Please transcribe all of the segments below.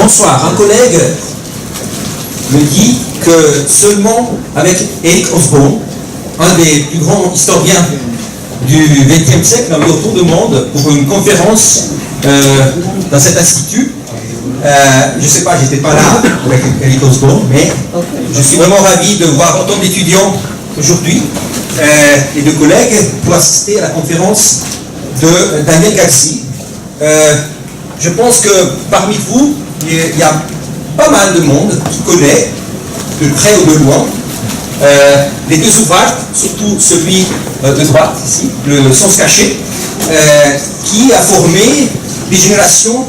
Bonsoir. Un collègue me dit que seulement avec Eric Hobsbawm, un des plus grands historiens du XXe siècle, m'a mis autour du monde pour une conférence dans cet institut. Je ne sais pas, j'étais pas là avec Eric Hobsbawm, mais je suis vraiment ravi de voir autant d'étudiants aujourd'hui et de collègues pour assister à la conférence de Daniel Gaxi. Je pense que parmi vous, il y a pas mal de monde qui connaît, de près ou de loin, les deux ouvrages, surtout celui de droite, ici, Le sens caché, qui a formé des générations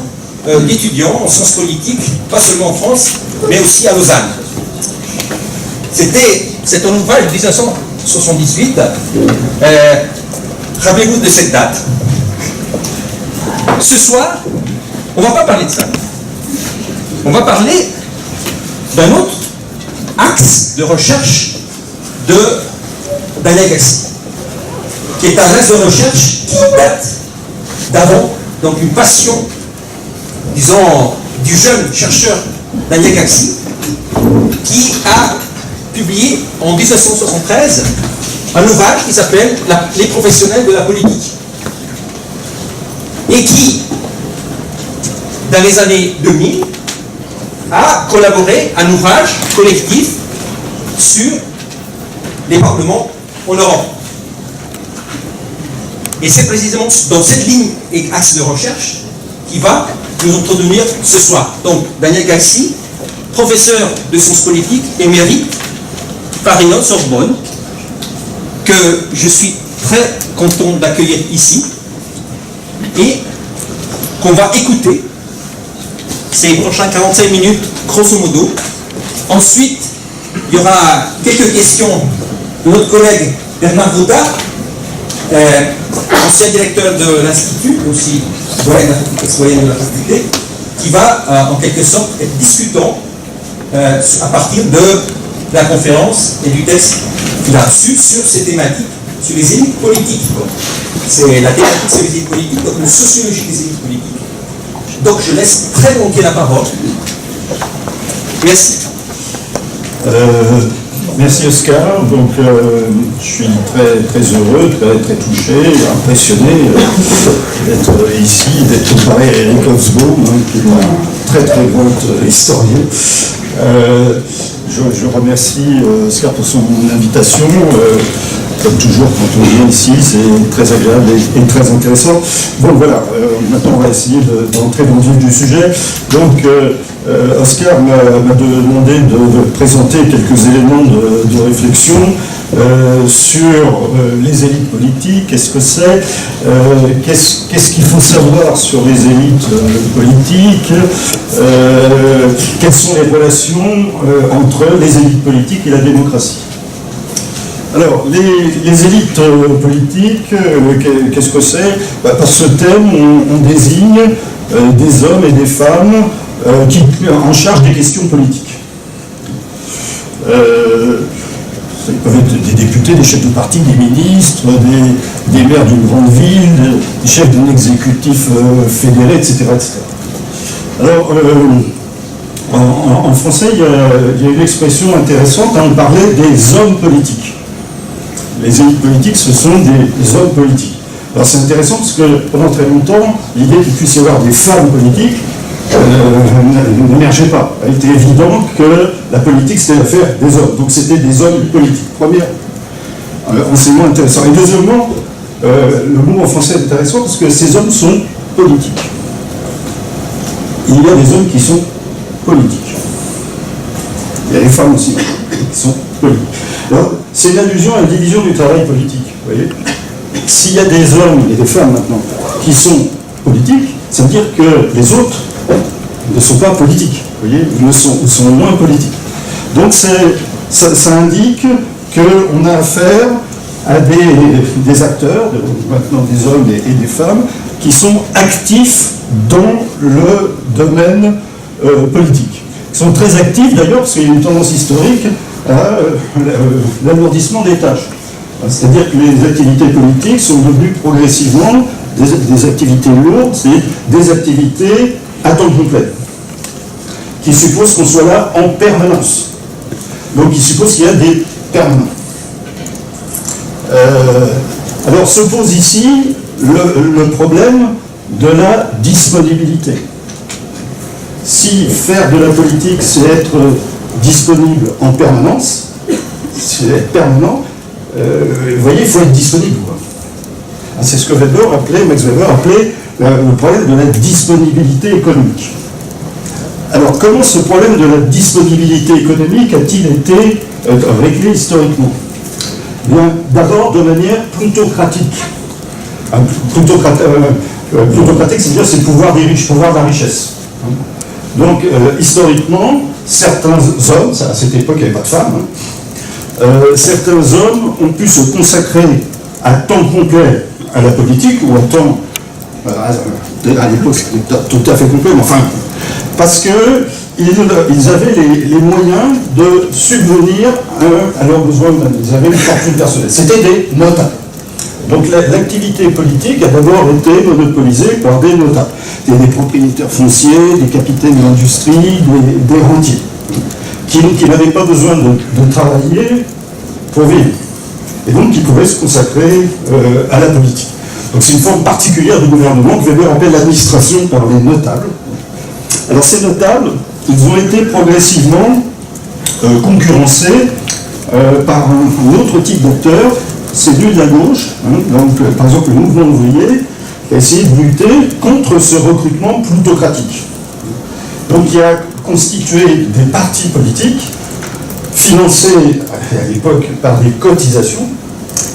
d'étudiants en sciences politiques, pas seulement en France, mais aussi à Lausanne. C'est un ouvrage de 1978. Rappelez-vous de cette date. Ce soir, on ne va pas parler de ça. On va parler d'un autre axe de recherche de Daniel Gaxi, qui est un axe de recherche qui date d'avant, donc une passion, disons, du jeune chercheur Daniel Gaxi, qui a publié en 1973 un ouvrage qui s'appelle Les professionnels de la politique, et qui, dans les années 2000, a collaboré à un ouvrage collectif sur les parlements en Europe. Et c'est précisément dans cette ligne et axe de recherche qui va nous entretenir ce soir. Donc, Daniel Gaxi, professeur de sciences politiques émérite par Sorbonne, que je suis très content d'accueillir ici, et qu'on va écouter ces prochaines 45 minutes, grosso modo. Ensuite, il y aura quelques questions de notre collègue Bernard Gaudard, ancien directeur de l'Institut, aussi citoyen de la faculté, qui va en quelque sorte être discutant à partir de la conférence et du texte qu'il a reçu sur ces thématiques, sur les élites politiques. C'est la thématique, c'est les élites politiques, donc une sociologie des élites politiques. Donc je laisse très volontiers la parole. Merci. Merci Oscar. Donc je suis très heureux, très touché, impressionné d'être ici, d'être comparé à Eric Hobsbawm, qui est un très grand historien. Je remercie Oscar pour son invitation. Comme toujours, quand on vient ici, c'est très agréable et très intéressant. Bon, voilà, maintenant on va essayer d'entrer dans le vif du sujet. Donc, Oscar m'a demandé de présenter quelques éléments de réflexion sur les élites politiques, qu'est-ce que c'est, qu'est-ce qu'il faut savoir sur les élites politiques, quelles sont les relations entre les élites politiques et la démocratie. Alors, les élites politiques, qu'est-ce que c'est ? Par ce thème, on désigne des hommes et des femmes qui en charge des questions politiques. Ils peuvent être des députés, des chefs de parti, des ministres, des maires d'une grande ville, des chefs d'un exécutif fédéré, etc. etc. Alors, en français, il y a une expression intéressante, on parlait des hommes politiques. Les élites politiques, ce sont des hommes politiques. Alors c'est intéressant parce que pendant très longtemps, l'idée qu'il puisse y avoir des femmes politiques n'émergeait pas. Il était évident que la politique c'était l'affaire des hommes. Donc c'était des hommes politiques. Premier enseignement intéressant. Et deuxièmement, le mot en français est intéressant parce que ces hommes sont politiques. Il y a des hommes qui sont politiques. Il y a des femmes aussi qui sont politiques. Alors, c'est une allusion à la division du travail politique. Vous voyez ? S'il y a des hommes et des femmes maintenant qui sont politiques, ça veut dire que les autres ne sont pas politiques. Vous voyez ? Ils sont moins politiques. Donc ça indique qu'on a affaire à des acteurs, maintenant des hommes et des femmes, qui sont actifs dans le domaine politique. Ils sont très actifs d'ailleurs parce qu'il y a une tendance historique à l'alourdissement des tâches. C'est-à-dire que les activités politiques sont devenues progressivement des activités lourdes, c'est des activités à temps complet. qui suppose qu'on soit là en permanence. Donc il suppose qu'il y a des permanents. Alors se pose ici le problème de la disponibilité. Si faire de la politique, c'est être disponible en permanence, c'est être permanent, vous voyez, il faut être disponible. C'est ce que Max Weber appelait le problème de la disponibilité économique. Alors, comment ce problème de la disponibilité économique a-t-il été réglé historiquement? Bien, d'abord de manière plutocratique. Plutocratique, c'est-à-dire c'est le pouvoir des riches, pouvoir de la richesse. Donc, historiquement, certains hommes, à cette époque il n'y avait pas de femmes, certains hommes ont pu se consacrer à temps complet à la politique, ou à temps, à l'époque c'était tout à fait complet, mais enfin, parce qu'ils avaient les moyens de subvenir à leurs besoins humains. Ils avaient une fortune personnelle. C'était des notables. Donc l'activité politique a d'abord été monopolisée par des notables. Des propriétaires fonciers, des capitaines de l'industrie, des rentiers, qui n'avaient pas besoin de travailler pour vivre. Et donc qui pouvaient se consacrer à la politique. Donc c'est une forme particulière de gouvernement que Weber appelle l'administration par les notables. Alors ces notables, ils ont été progressivement concurrencés par un autre type d'acteurs, c'est lui de la gauche, donc par exemple le mouvement ouvrier, qui a essayé de lutter contre ce recrutement plutocratique. Donc il a constitué des partis politiques financés à l'époque par des cotisations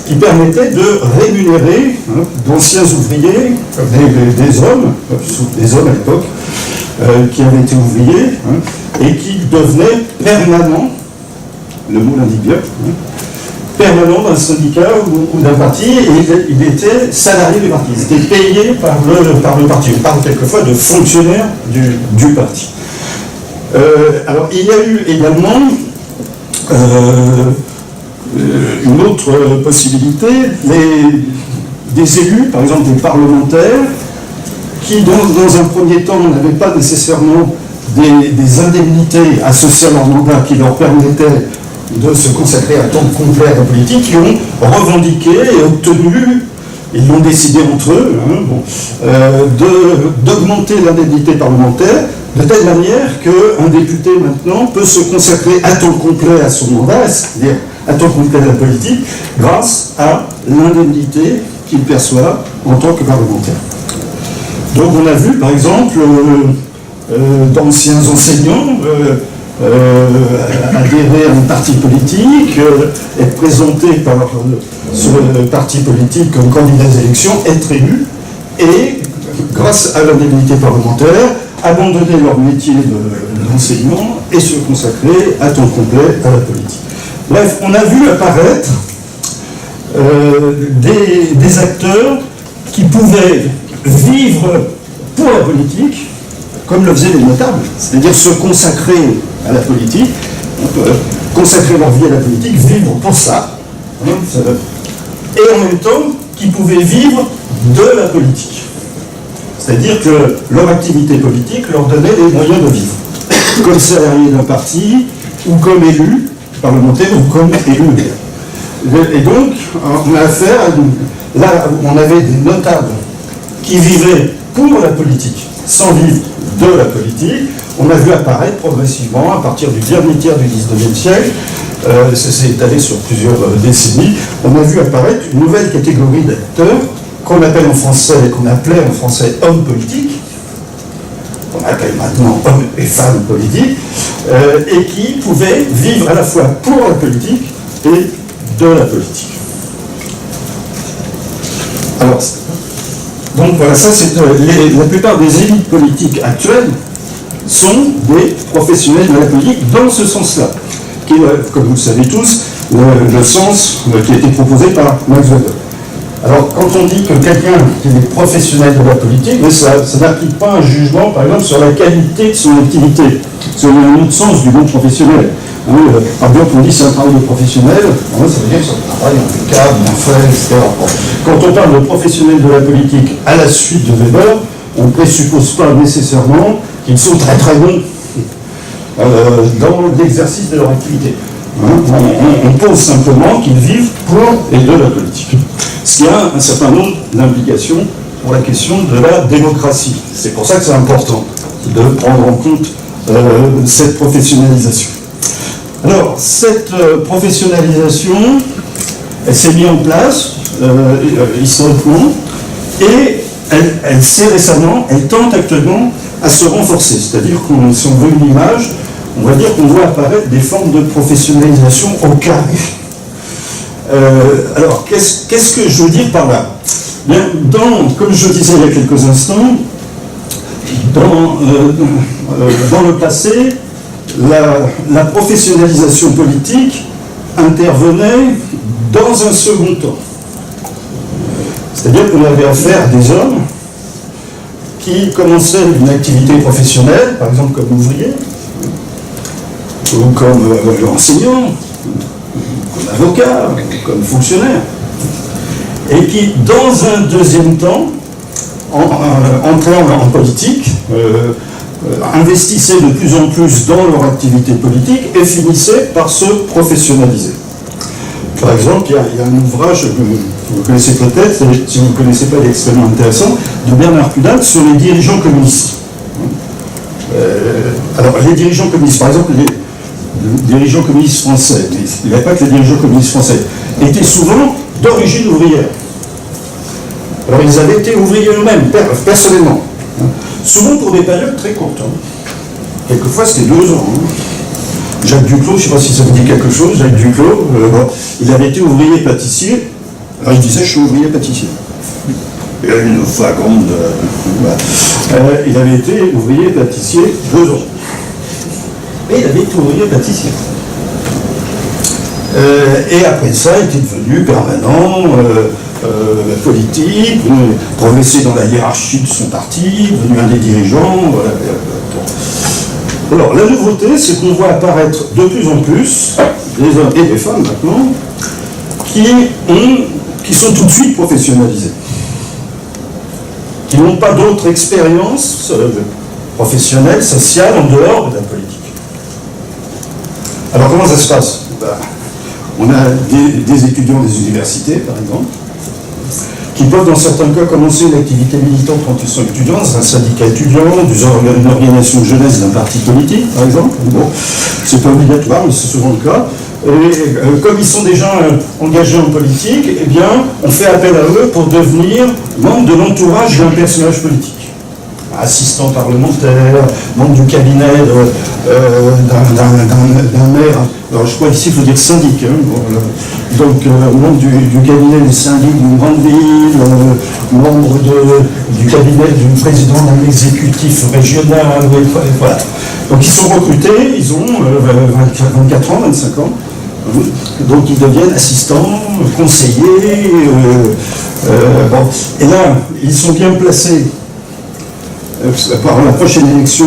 qui permettaient de rémunérer d'anciens ouvriers, des hommes à l'époque, qui avaient été ouvriers et qui devenaient permanents, le mot l'indique bien, permanents d'un syndicat ou d'un parti, et ils étaient salariés du parti, ils étaient payés par le parti. On parle quelquefois de fonctionnaires du parti. Alors il y a eu également une autre possibilité, des élus, par exemple des parlementaires, qui dans un premier temps n'avaient pas nécessairement des indemnités associées à leur mandat qui leur permettaient de se consacrer à temps complet à la politique, qui ont revendiqué et obtenu, ils l'ont décidé entre eux, d'augmenter l'indemnité parlementaire de telle manière qu'un député maintenant peut se consacrer à temps complet à son mandat, c'est-à-dire à temps complet à la politique, grâce à l'indemnité qu'il perçoit en tant que parlementaire. Donc on a vu par exemple d'anciens enseignants adhérer à un parti politique, être présentés par ce parti politique comme candidat aux élections, être élus, et grâce à l'indemnité parlementaire, abandonner leur métier d'enseignant et se consacrer à temps complet à la politique. Bref, on a vu apparaître des acteurs qui pouvaient vivre pour la politique, comme le faisaient les notables, c'est-à-dire se consacrer à la politique, consacrer leur vie à la politique, vivre pour ça, et en même temps qui pouvaient vivre de la politique. C'est-à-dire que leur activité politique leur donnait les moyens de vivre, comme salariés d'un parti, ou comme élus parlementaires, ou comme élus. Et donc, on a affaire à là où on avait des notables qui vivaient pour la politique, sans vivre de la politique. On a vu apparaître progressivement, à partir du dernier tiers du XIXe siècle, ça s'est étalé sur plusieurs décennies, on a vu apparaître une nouvelle catégorie d'acteurs qu'on appelle en français, qu'on appelait en français hommes politiques, qu'on appelle maintenant hommes et femmes politiques, et qui pouvaient vivre à la fois pour la politique et de la politique. Alors, donc voilà, ça c'est la plupart des élites politiques actuelles sont des professionnels de la politique dans ce sens-là, qui est, comme vous le savez tous, le sens qui a été proposé par Max Weber. Alors, quand on dit que quelqu'un qui est professionnel de la politique, mais ça n'applique pas un jugement, par exemple, sur la qualité de son activité. C'est un autre sens du mot professionnel. Par exemple, on dit c'est un travail de professionnel, ça veut dire que c'est un travail impeccable, bien fait, etc. Quand on parle de professionnel de la politique à la suite de Weber, on ne présuppose pas nécessairement qu'ils sont très très bons. dans l'exercice de leur activité. On pose simplement qu'ils vivent pour et de la politique. Ce qui a un certain nombre d'implications pour la question de la démocratie. C'est pour ça que c'est important de prendre en compte cette professionnalisation. Alors, cette professionnalisation, elle s'est mise en place historiquement, et elle s'est récemment, elle tente actuellement à se renforcer. C'est-à-dire qu'on, si on veut une image, on va dire qu'on voit apparaître des formes de professionnalisation au carré. Alors, qu'est-ce que je veux dire par là? Bien, comme je disais il y a quelques instants, dans le passé, la professionnalisation politique intervenait dans un second temps. C'est-à-dire qu'on avait affaire à des hommes qui commençaient une activité professionnelle, par exemple comme ouvrier, ou comme enseignant, comme avocat, comme fonctionnaire, et qui, dans un deuxième temps, entraient en politique, investissaient de plus en plus dans leur activité politique et finissaient par se professionnaliser. Par exemple, il y a un ouvrage que vous connaissez peut-être, si vous ne connaissez pas, il est extrêmement intéressant, de Bernard Kudal sur les dirigeants communistes. Alors, les dirigeants communistes, par exemple, les dirigeants communistes français, mais il n'y avait pas que les dirigeants communistes français, étaient souvent d'origine ouvrière. Alors, ils avaient été ouvriers eux-mêmes, personnellement. Souvent pour des périodes très courtes. Quelquefois, c'était 2 ans. Jacques Duclos, je ne sais pas si ça vous dit quelque chose, Jacques Duclos, il avait été ouvrier pâtissier. Alors il disait, je suis ouvrier pâtissier. Il a une flagrante. Il avait été ouvrier pâtissier 2 ans. Et il avait été ouvrier pâtissier. Et après ça, il était devenu permanent, politique, progressé dans la hiérarchie de son parti, devenu un des dirigeants. Alors, la nouveauté, c'est qu'on voit apparaître de plus en plus des hommes et des femmes maintenant qui sont tout de suite professionnalisés, qui n'ont pas d'autre expérience professionnelle, sociale, en dehors de la politique. Alors, comment ça se passe? On a des étudiants des universités, par exemple, qui peuvent dans certains cas commencer une activité militante quand ils sont étudiants, dans un syndicat étudiant, une organisation de jeunesse d'un parti politique, par exemple. Bon, c'est pas obligatoire, mais c'est souvent le cas. Et comme ils sont déjà engagés en politique, eh bien, on fait appel à eux pour devenir membre de l'entourage d'un personnage politique. Assistant parlementaire, membre du cabinet d'un maire. Alors je crois ici il faut dire syndic. Donc membre du cabinet des syndics d'une grande ville, membre du cabinet du président d'un exécutif régional. Voilà. Donc ils sont recrutés, ils ont 24 ans, 25 ans. Donc ils deviennent assistants, conseillers. Bon. Et là, ils sont bien placés par la prochaine élection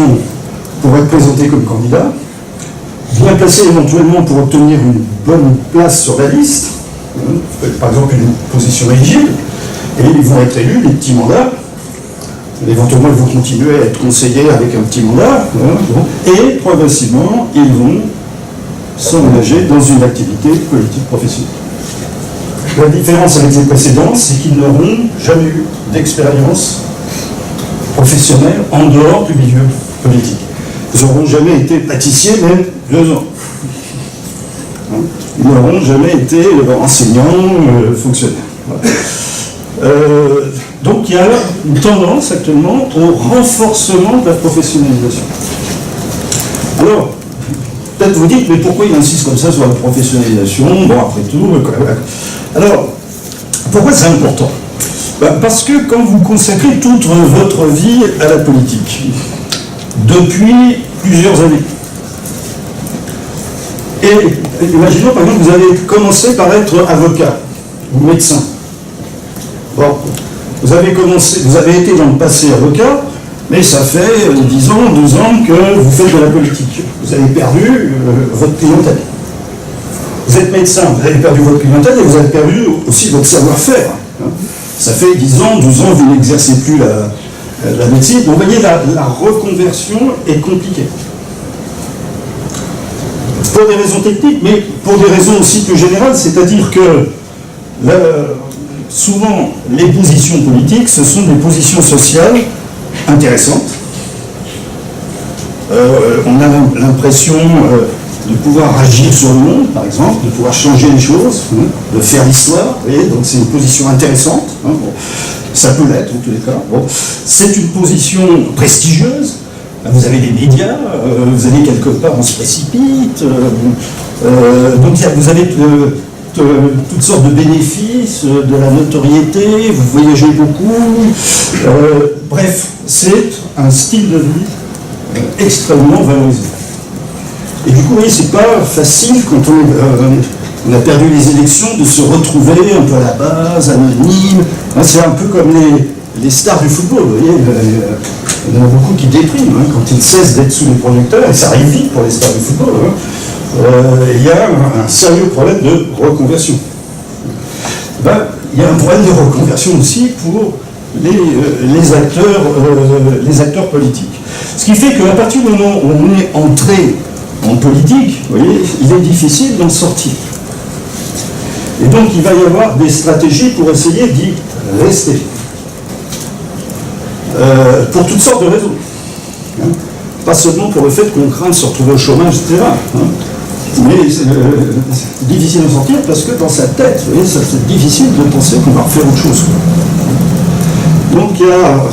pour être présentés comme candidats, bien placés éventuellement pour obtenir une bonne place sur la liste, par exemple une position éligible, et ils vont être élus, des petits mandats, éventuellement ils vont continuer à être conseillers avec un petit mandat, et progressivement ils vont s'engager dans une activité politique professionnelle. La différence avec les précédents, c'est qu'ils n'auront jamais eu d'expérience professionnels en dehors du milieu politique. Ils n'auront jamais été pâtissiers, même 2 ans. Ils n'auront jamais été enseignants, fonctionnaires. Voilà. Donc il y a une tendance actuellement au renforcement de la professionnalisation. Alors, peut-être vous dites, mais pourquoi il insiste comme ça sur la professionnalisation? Bon, après tout, alors, pourquoi c'est important? Parce que quand vous consacrez toute votre vie à la politique, depuis plusieurs années, et imaginons par exemple que vous avez commencé par être avocat ou médecin. Bon, vous avez été dans le passé avocat, mais ça fait 10 ans, 12 ans que vous faites de la politique. Vous avez perdu votre clientèle. Vous êtes médecin, vous avez perdu votre clientèle et vous avez perdu aussi votre savoir-faire. Ça fait 10 ans, 12 ans, vous n'exercez plus la médecine. Vous voyez, la reconversion est compliquée. pour des raisons techniques, mais pour des raisons aussi plus générales, c'est-à-dire que souvent les positions politiques, ce sont des positions sociales intéressantes. On a l'impression de pouvoir agir sur le monde, par exemple, de pouvoir changer les choses, de faire l'histoire, vous voyez, donc c'est une position intéressante, bon, ça peut l'être en tous les cas. Bon. C'est une position prestigieuse, vous avez les médias, vous allez quelque part, on se précipite, donc vous avez toutes sortes de bénéfices, de la notoriété, vous voyagez beaucoup, bref, c'est un style de vie extrêmement valorisé. Et du coup, oui, c'est pas facile quand on a perdu les élections de se retrouver un peu à la base, anonyme. C'est un peu comme les stars du football, vous voyez. Il y en a beaucoup qui dépriment quand ils cessent d'être sous les projecteurs, et ça arrive vite pour les stars du football. Il y a un sérieux problème de reconversion. Il y a un problème de reconversion aussi pour les acteurs politiques. Ce qui fait qu'à partir du moment où on est entré en politique, vous voyez, il est difficile d'en sortir. Et donc il va y avoir des stratégies pour essayer d'y rester. Pour toutes sortes de raisons. Pas seulement pour le fait qu'on craint de se retrouver au chômage, etc. Mais c'est difficile d'en sortir parce que dans sa tête, vous voyez, c'est difficile de penser qu'on va refaire autre chose. Donc il y a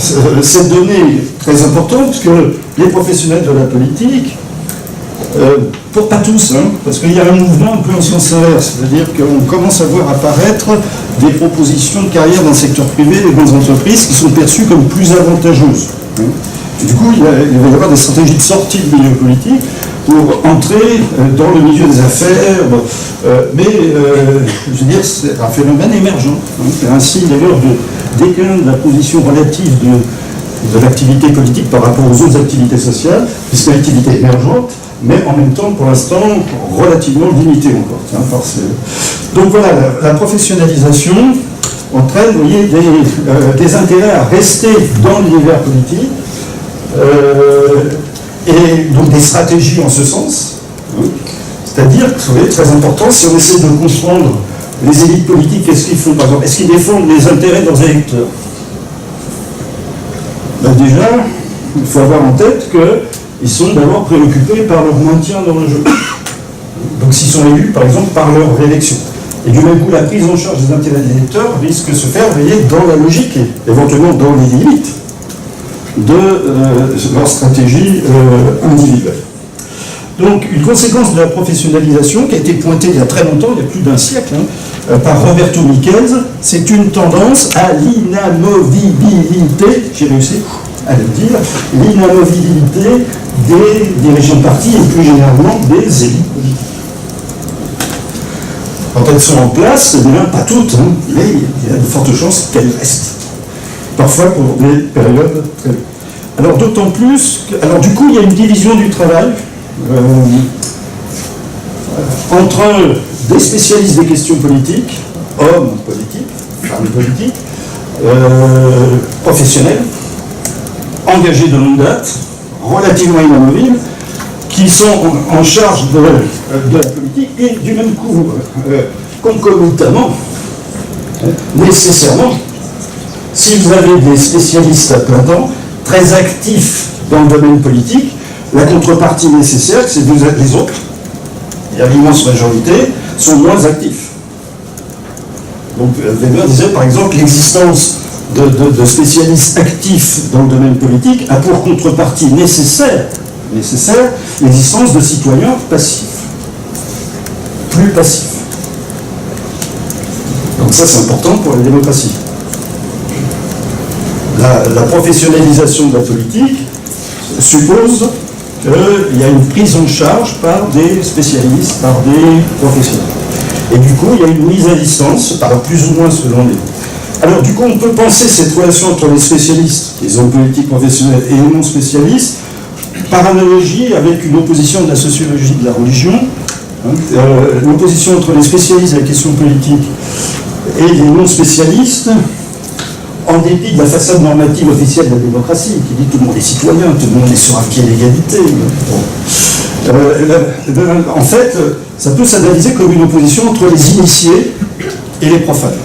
cette donnée très importante que les professionnels de la politique, pour pas tous, parce qu'il y a un mouvement un peu en sens inverse, c'est-à-dire qu'on commence à voir apparaître des propositions de carrière dans le secteur privé, des grandes entreprises qui sont perçues comme plus avantageuses. Et du coup, il va y avoir des stratégies de sortie du milieu politique pour entrer dans le milieu des affaires, mais je veux dire, c'est un phénomène émergent. C'est un signe d'ailleurs de déclin de la position relative de l'activité politique par rapport aux autres activités sociales, puisque l'activité est émergente, mais en même temps, pour l'instant, relativement limitée encore. Donc voilà, la professionnalisation entraîne, vous voyez, des intérêts à rester dans l'univers politique, et donc des stratégies en ce sens. C'est-à-dire, vous voyez, très important, si on essaie de comprendre les élites politiques, qu'est-ce qu'ils font, par exemple? Est-ce qu'ils défendent les intérêts de leurs électeurs? Déjà, il faut avoir en tête qu'ils sont d'abord préoccupés par leur maintien dans le jeu. Donc s'ils sont élus, par exemple, par leur réélection. Et du même coup, la prise en charge des intérêts des électeurs risque de se faire, vous voyez, dans la logique, et éventuellement dans les limites de leur stratégie individuelle. Donc, une conséquence de la professionnalisation qui a été pointée il y a très longtemps, il y a plus d'un siècle, par Roberto Michels, c'est une tendance à l'inamovibilité, j'ai réussi à le dire, l'inamovibilité des dirigeants de parti et plus généralement des élites politiques. Quand elles sont en place, pas toutes, mais il y a de fortes chances qu'elles restent. Parfois pour des périodes très longues. Alors d'autant plus que, alors du coup, il y a une division du travail entre des spécialistes des questions politiques, hommes politiques, femmes politiques, professionnels, engagés de longue date, relativement inamovibles, qui sont en charge de la politique et du même coup, concomitamment, nécessairement, si vous avez des spécialistes à plein temps, très actifs dans le domaine politique, la contrepartie nécessaire, c'est que les autres, et à l'immense majorité, sont moins actifs. Donc Weber disait par exemple l'existence de spécialistes actifs dans le domaine politique a pour contrepartie nécessaire l'existence de citoyens passifs, plus passifs. Donc ça c'est important pour la démocratie. La professionnalisation de la politique suppose qu'il y a une prise en charge par des spécialistes, par des professionnels. Et du coup, il y a une mise à distance, par plus ou moins selon les... Alors du coup, on peut penser cette relation entre les spécialistes, les hommes politiques professionnels et les non-spécialistes, par analogie avec une opposition de la sociologie de la religion, l'opposition entre les spécialistes de la question politique et les non-spécialistes, en dépit de la façade normative officielle de la démocratie, qui dit que tout le monde est citoyen, tout le monde est sur un pied d'égalité. Bon. En fait, ça peut s'analyser comme une opposition entre les initiés et les profanes.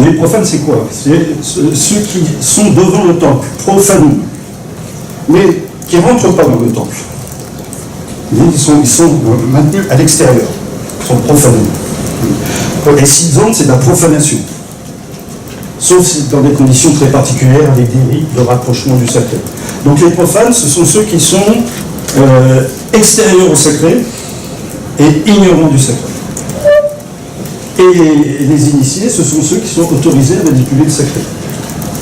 Les profanes, c'est quoi? C'est ceux qui sont devant le temple, profanum, mais qui ne rentrent pas dans le temple. Ils sont maintenus à l'extérieur, ils sont profanum. Et Sidzan, c'est de la profanation. Sauf dans des conditions très particulières, avec des rites de rapprochement du sacré. Donc les profanes, ce sont ceux qui sont extérieurs au sacré et ignorants du sacré. Et les initiés, ce sont ceux qui sont autorisés à manipuler le sacré.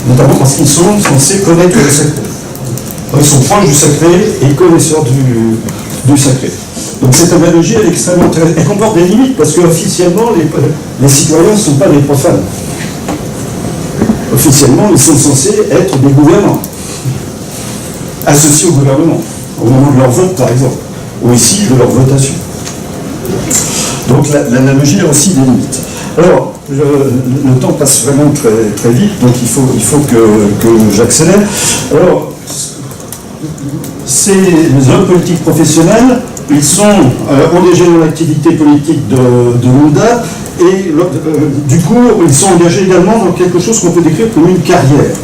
Notamment parce qu'ils sont censés connaître le sacré. Ils sont proches du sacré et connaisseurs du sacré. Donc cette analogie, elle est extrêmement intéressante. Elle comporte des limites, parce qu'officiellement, les citoyens ne sont pas des profanes. Officiellement, ils sont censés être des gouvernants, associés au gouvernement, au moment de leur vote, par exemple, ou ici, de leur votation. Donc l'analogie a aussi des limites. Alors, le temps passe vraiment très, très vite, donc il faut que j'accélère. Alors, ces hommes politiques professionnels, ils sont engagés dans l'activité politique de longue date, et du coup, ils sont engagés également dans quelque chose qu'on peut décrire comme une carrière.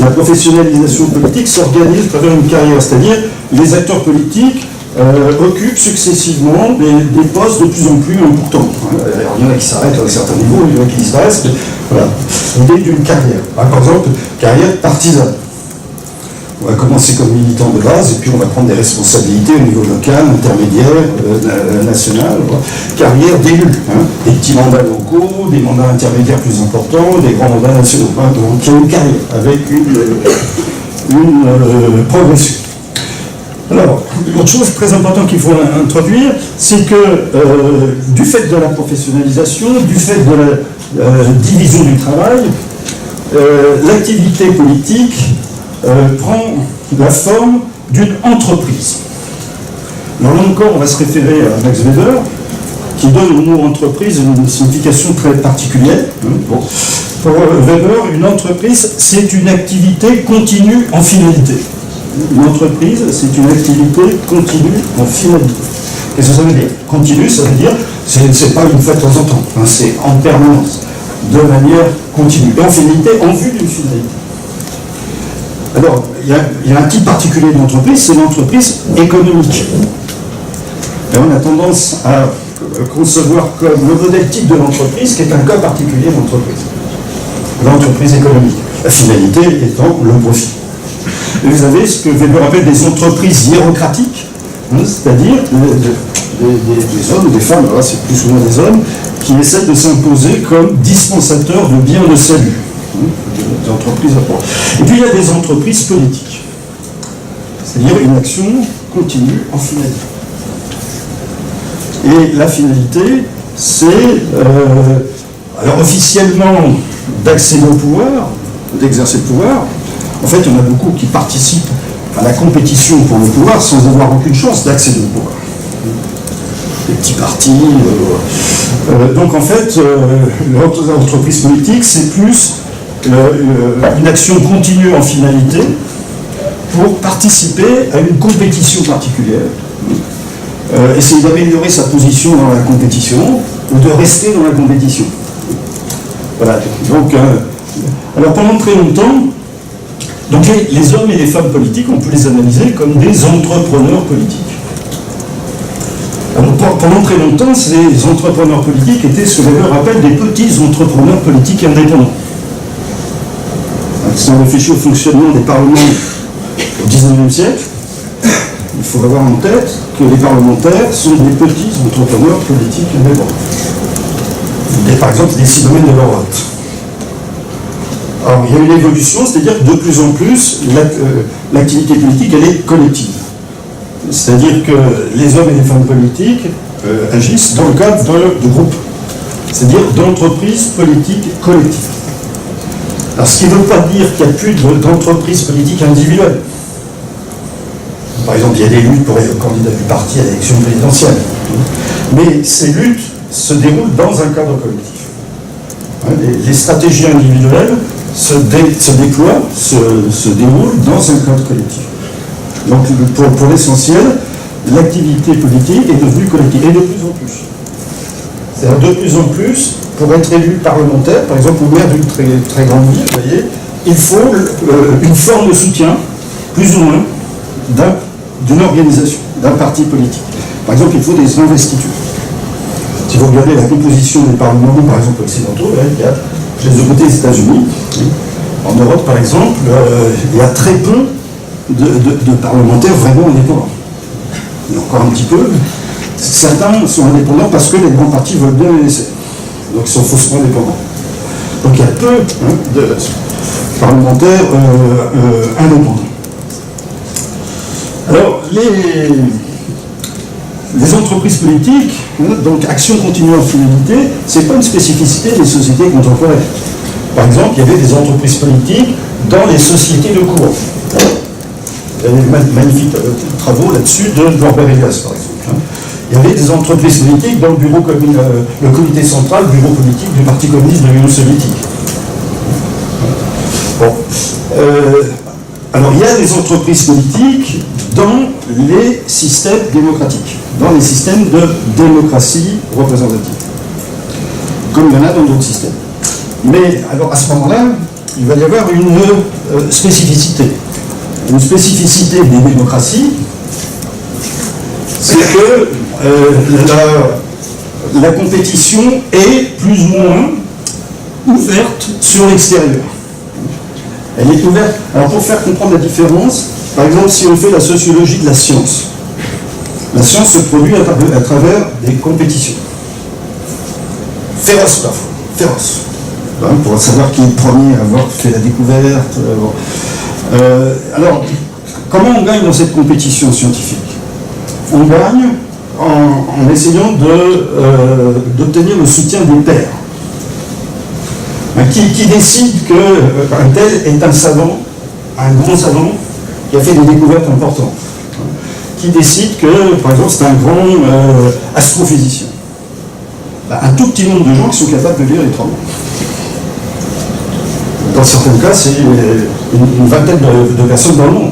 La professionnalisation politique s'organise à travers une carrière, c'est-à-dire les acteurs politiques occupent successivement des postes de plus en plus importants. Alors, il y en a qui s'arrêtent à un certain niveau, il y en a qui disparaissent. Voilà. L'idée d'une carrière. Par exemple, carrière partisane. On va commencer comme militant de base et puis on va prendre des responsabilités au niveau local, intermédiaire, national. Voilà. Carrière d'élu. Des petits mandats locaux, des mandats intermédiaires plus importants, des grands mandats nationaux. Donc il y a une carrière avec une progression. Alors, autre chose très importante qu'il faut introduire, c'est que du fait de la professionnalisation, du fait de la division du travail, l'activité politique prend la forme d'une entreprise. Alors là encore, on va se référer à Max Weber, qui donne au mot entreprise une signification très particulière. Bon. Pour Weber, une entreprise, c'est une activité continue en finalité. Une entreprise, c'est une activité continue en finalité. Qu'est-ce que ça veut dire? Continue, ça veut dire, c'est pas une fois de temps en temps, c'est en permanence, de manière continue, et en finalité, en vue d'une finalité. Alors, il y a un type particulier d'entreprise, c'est l'entreprise économique. Et on a tendance à concevoir comme le modèle type de l'entreprise, qui est un cas particulier d'entreprise. L'entreprise économique. La finalité étant le profit. Et vous avez ce que Weber appelle des entreprises hiérocratiques, c'est-à-dire des hommes ou des femmes, alors là c'est plus souvent des hommes, qui essaient de s'imposer comme dispensateurs de biens de salut. Des entreprises à part. Et puis il y a des entreprises politiques, c'est-à-dire une action continue en finalité. Et la finalité, c'est alors officiellement d'accéder au pouvoir, d'exercer le pouvoir. En fait, il y en a beaucoup qui participent à la compétition pour le pouvoir sans avoir aucune chance d'accéder au pouvoir. Des petits partis. Donc en fait, l'entreprise politique, c'est plus une action continue en finalité pour participer à une compétition particulière. Essayer d'améliorer sa position dans la compétition ou de rester dans la compétition. Voilà. Donc, alors pendant très longtemps, donc les hommes et les femmes politiques, on peut les analyser comme des entrepreneurs politiques. Alors, pendant très longtemps, ces entrepreneurs politiques étaient ce que Weber appelle des petits entrepreneurs politiques indépendants. Si on réfléchit au fonctionnement des parlements au XIXe siècle, il faut avoir en tête que les parlementaires sont des petits entrepreneurs politiques indépendants. Et par exemple, des 6 domaines de leur vote. Alors, il y a une évolution, c'est-à-dire que de plus en plus, l'activité politique, elle est collective. C'est-à-dire que les hommes et les femmes politiques agissent dans le cadre de groupes, c'est-à-dire d'entreprises politiques collectives. Alors, ce qui ne veut pas dire qu'il n'y a plus d'entreprises politiques individuelles. Par exemple, il y a des luttes pour les candidats du parti à l'élection présidentielle. Mais ces luttes se déroulent dans un cadre collectif. Les stratégies individuelles se déploient, se déroulent dans un cadre collectif. Donc pour l'essentiel, l'activité politique est devenue collective, et de plus en plus. C'est-à-dire de plus en plus, pour être élu parlementaire, par exemple au maire d'une très grande ville, vous voyez, il faut une forme de soutien, plus ou moins, d'une organisation, d'un parti politique. Par exemple, il faut des investitures. Si vous regardez la composition des parlements, par exemple occidentaux, je les ai votés aux États-Unis. En Europe, par exemple, il y a très peu de parlementaires vraiment indépendants. Il y a encore un petit peu. Certains sont indépendants parce que les grands partis veulent bien les laisser. Donc ils sont faussement indépendants. Donc il y a peu de parlementaires indépendants. Alors, les entreprises politiques, donc action continue en fidélité, ce n'est pas une spécificité des sociétés contemporaines. Par exemple, il y avait des entreprises politiques dans les sociétés de cours. Il y avait des magnifiques travaux là-dessus de Norbert Elias, par exemple. Il y avait des entreprises politiques dans le comité central, le bureau politique du Parti communiste de l'Union soviétique. Bon. Alors, il y a des entreprises politiques dans les systèmes démocratiques, dans les systèmes de démocratie représentative, comme il y en a dans d'autres systèmes. Mais alors à ce moment-là, il va y avoir une spécificité. Une spécificité des démocraties, c'est que la compétition est plus ou moins ouverte sur l'extérieur. Elle est ouverte. Alors pour faire comprendre la différence, par exemple, si on fait la sociologie de la science se produit à travers des compétitions. Féroces parfois, féroces. Pour savoir qui est le premier à avoir fait la découverte. Alors, comment on gagne dans cette compétition scientifique? On gagne en essayant d'obtenir le soutien des pairs. Qui décide qu'un tel est un savant, un grand savant, qui a fait des découvertes importantes. Qui décide que, par exemple, c'est un grand astrophysicien. Un tout petit nombre de gens qui sont capables de lire les travaux. Dans certains cas, c'est une vingtaine de personnes dans le monde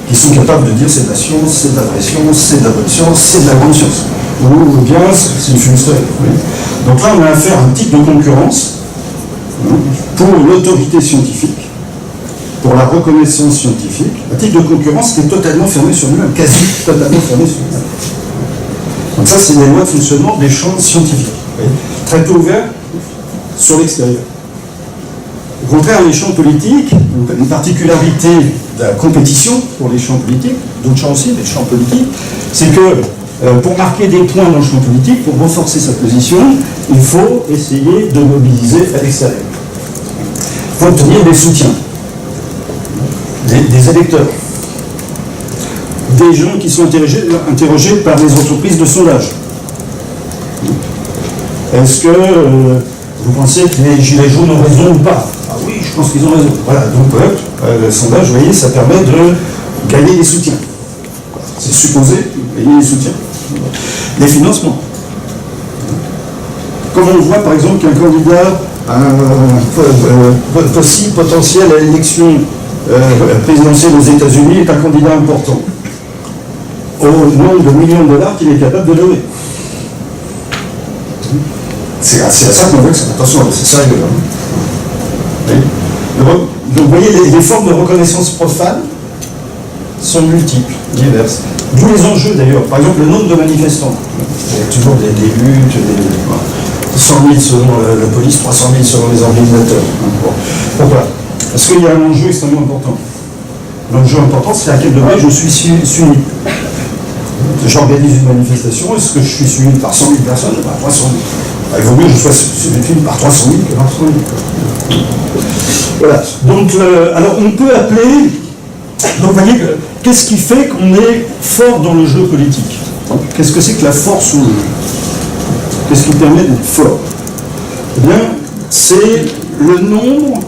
qui sont capables de dire c'est de la science, c'est de la vraie science, c'est de la bonne science, c'est de la grande science. Ou bien, c'est une fumisterie. Oui. Donc là, on a affaire à un type de concurrence pour l'autorité scientifique, pour la reconnaissance scientifique, un type de concurrence qui est totalement fermé sur lui-même, quasi totalement fermé sur lui-même. Donc ça, c'est les lois de fonctionnement des champs scientifiques, très peu ouverts sur l'extérieur. Au contraire, les champs politiques, une particularité de la compétition pour les champs politiques, d'autres champs aussi, mais les champs politiques, c'est que pour marquer des points dans le champ politique, pour renforcer sa position, il faut essayer de mobiliser à l'extérieur. Il faut obtenir des soutiens, des électeurs, des gens qui sont interrogés par les entreprises de sondage. Est-ce que vous pensez que les gilets jaunes ont raison ou pas? Ah oui, je pense qu'ils ont raison. Voilà, donc le sondage, vous voyez, ça permet de gagner des soutiens. C'est supposé gagner des soutiens. Les financements. Comme on voit par exemple qu'un candidat possible, potentiel à l'élection présidentielle aux États-Unis est un candidat important, au nombre de millions de dollars qu'il est capable de lever. C'est à ça qu'on veut que ça. Attention, c'est sérieux. Hein. Donc vous voyez, les formes de reconnaissance profane sont multiples, diverses. D'où les enjeux d'ailleurs. Par exemple, le nombre de manifestants. Il y a toujours des luttes, 100 000 selon la police, 300 000 selon les organisateurs. Bon. Pourquoi? Parce qu'il y a un enjeu extrêmement important. L'enjeu important, c'est à quel degré je suis suivi. J'organise une manifestation, est-ce que je suis suivi par 100 000 personnes ou par 300 000? Il vaut mieux que je sois suivi par 300 000 que par 100 000. Voilà. Donc, alors on peut appeler. Donc, vous voyez, qu'est-ce qui fait qu'on est fort dans le jeu politique? Qu'est-ce que c'est que la force au jeu? Qu'est-ce qui permet d'être fort? Eh bien, c'est le nombre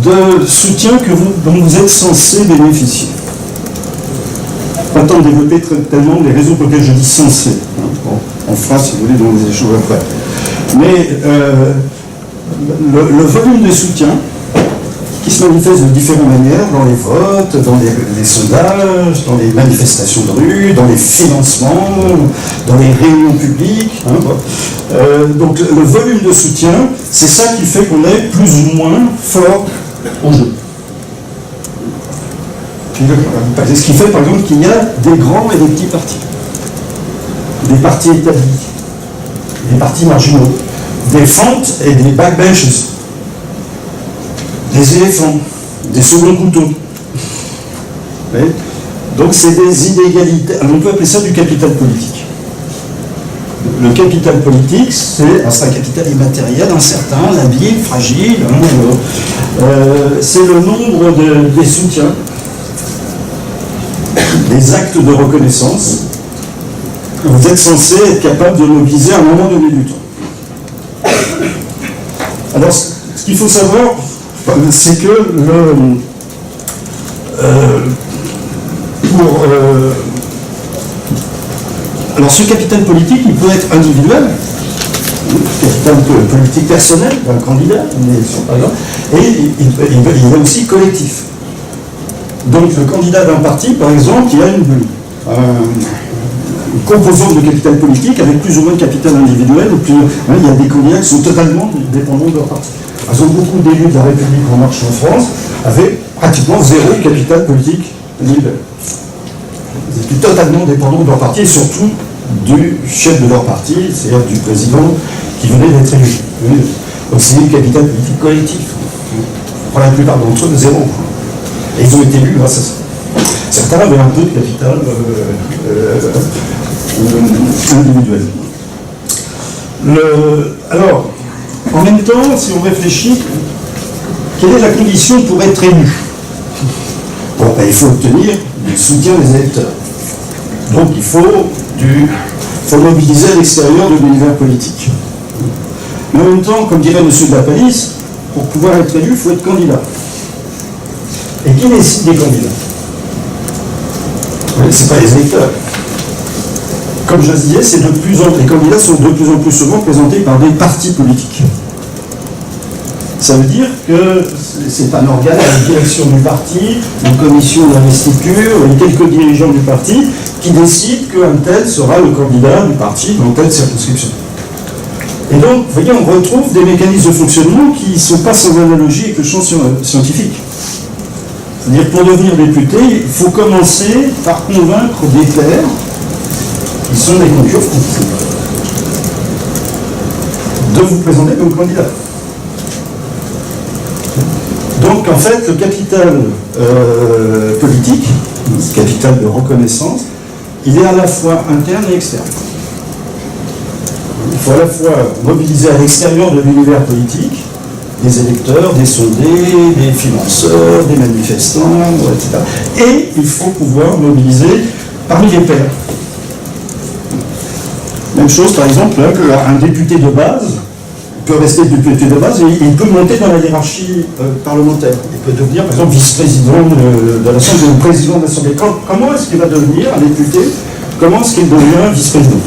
de soutiens dont vous êtes censé bénéficier. Pas tant développer tellement les raisons pour lesquelles je dis censé. Bon, on fera, si vous voulez, dans les échanges après. Mais le volume de soutien qui se manifeste de différentes manières dans les votes, dans les sondages, dans les manifestations de rue, dans les financements, dans les réunions publiques. Donc le volume de soutien, c'est ça qui fait qu'on est plus ou moins fort au jeu. C'est ce qui fait par exemple qu'il y a des grands et des petits partis. Des partis établis, des partis marginaux, des fentes et des backbenches, des éléphants, des seconds couteaux. Oui. Donc c'est des inégalités. Alors on peut appeler ça du capital politique. Le capital politique, c'est un capital immatériel, incertain, labile, fragile. C'est le nombre des soutiens, des actes de reconnaissance. Vous êtes censé être capable de mobiliser à un moment donné du temps. Alors, ce qu'il faut savoir, c'est que alors ce capital politique, il peut être individuel, capital politique personnel d'un candidat, par exemple, et il est aussi collectif. Donc le candidat d'un parti, par exemple, il a une composante de capital politique avec plus ou moins de capital individuel. Il y a des candidats qui sont totalement dépendants de leur parti. Par exemple, beaucoup d'élus de la République en marche en France avaient pratiquement zéro capital politique individuel. Ils étaient totalement dépendants de leur parti et surtout du chef de leur parti, c'est-à-dire du président qui venait d'être élu. Donc c'est le capital politique collectif. Pour la plupart d'entre eux, zéro. Et ils ont été élus grâce à ça. Certains avaient un peu de capital individuel. Alors, en même temps, si on réfléchit, quelle est la condition pour être élu? Bon, ben, il faut obtenir du soutien des électeurs. Donc il faut mobiliser à l'extérieur de l'univers politique. Mais en même temps, comme dirait M. de la Palisse, pour pouvoir être élu, il faut être candidat. Et qui décide des candidats? Ce n'est pas les électeurs. Comme je disais, les candidats sont de plus en plus souvent présentés par des partis politiques. Ça veut dire que c'est un organe à la direction du parti, une commission d'investiture, et quelques dirigeants du parti qui décident qu'un tel sera le candidat du parti dans telle circonscription. Et donc, vous voyez, on retrouve des mécanismes de fonctionnement qui ne sont pas sans analogie avec le champ scientifique. C'est-à-dire, pour devenir député, il faut commencer par convaincre des pairs qui sont des concurrents de vous présenter comme candidat. Donc, en fait, le capital politique, le capital de reconnaissance, il est à la fois interne et externe. Il faut à la fois mobiliser à l'extérieur de l'univers politique des électeurs, des sondés, des financeurs, des manifestants, etc. Et il faut pouvoir mobiliser parmi les pairs. Même chose, par exemple, un député de base peut rester député de base et il peut monter dans la hiérarchie parlementaire. Il peut devenir, par exemple, vice-président de l'Assemblée ou président de l'Assemblée. Comment est-ce qu'il va devenir un député? Comment est-ce qu'il devient vice-président?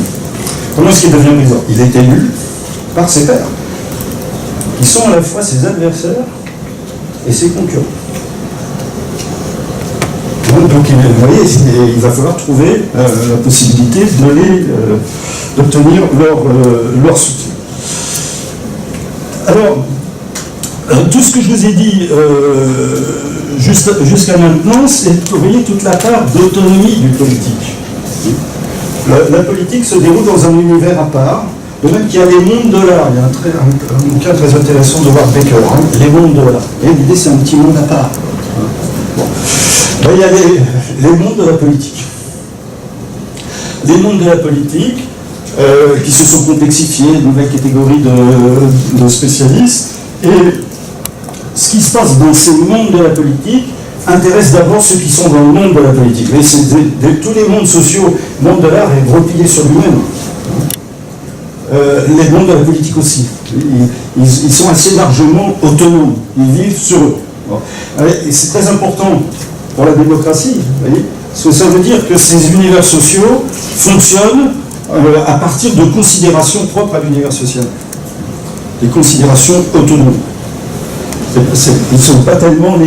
Comment est-ce qu'il devient président? Il est élu par ses pairs, qui sont à la fois ses adversaires et ses concurrents. Donc vous voyez, il va falloir trouver la possibilité d'obtenir leur soutien. Alors, tout ce que je vous ai dit jusqu'à maintenant, c'est, vous voyez, toute la part d'autonomie du politique. La politique se déroule dans un univers à part, de même qu'il y a les mondes de l'art. Il y a un bouquin très intéressant de Ward Baker, les mondes de l'art. Et l'idée, c'est un petit monde à part. Bon. Ben, il y a les mondes de la politique. Les mondes de la politique, qui se sont complexifiés, de nouvelles catégories de spécialistes. Et ce qui se passe dans ces mondes de la politique intéresse d'abord ceux qui sont dans le monde de la politique. Mais tous les mondes sociaux, le monde de l'art est replié sur lui-même. Les mondes de la politique aussi. Ils sont assez largement autonomes. Ils vivent sur eux. Bon. Et c'est très important pour la démocratie, vous voyez, parce que ça veut dire que ces univers sociaux fonctionnent à partir de considérations propres à l'univers social. Des considérations autonomes. Ils ne sont pas tellement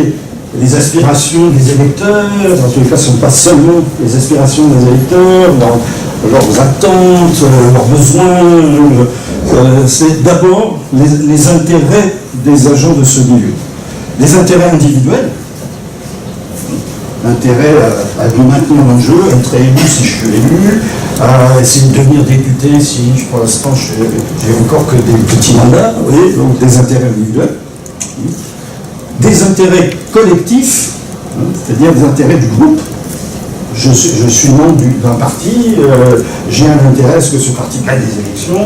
les aspirations des électeurs, en tous les cas, ce ne sont pas seulement les aspirations des électeurs, leurs attentes, leurs besoins. C'est d'abord les intérêts des agents de ce milieu. Les intérêts individuels, l'intérêt à me maintenir dans le jeu, à être élu si je suis élu, à essayer de devenir député si pour l'instant j'ai encore que des petits mandats, vous voyez, donc des intérêts individuels. Des intérêts collectifs, c'est-à-dire des intérêts du groupe. Je suis membre d'un parti, j'ai un intérêt à ce que ce parti gagne des élections,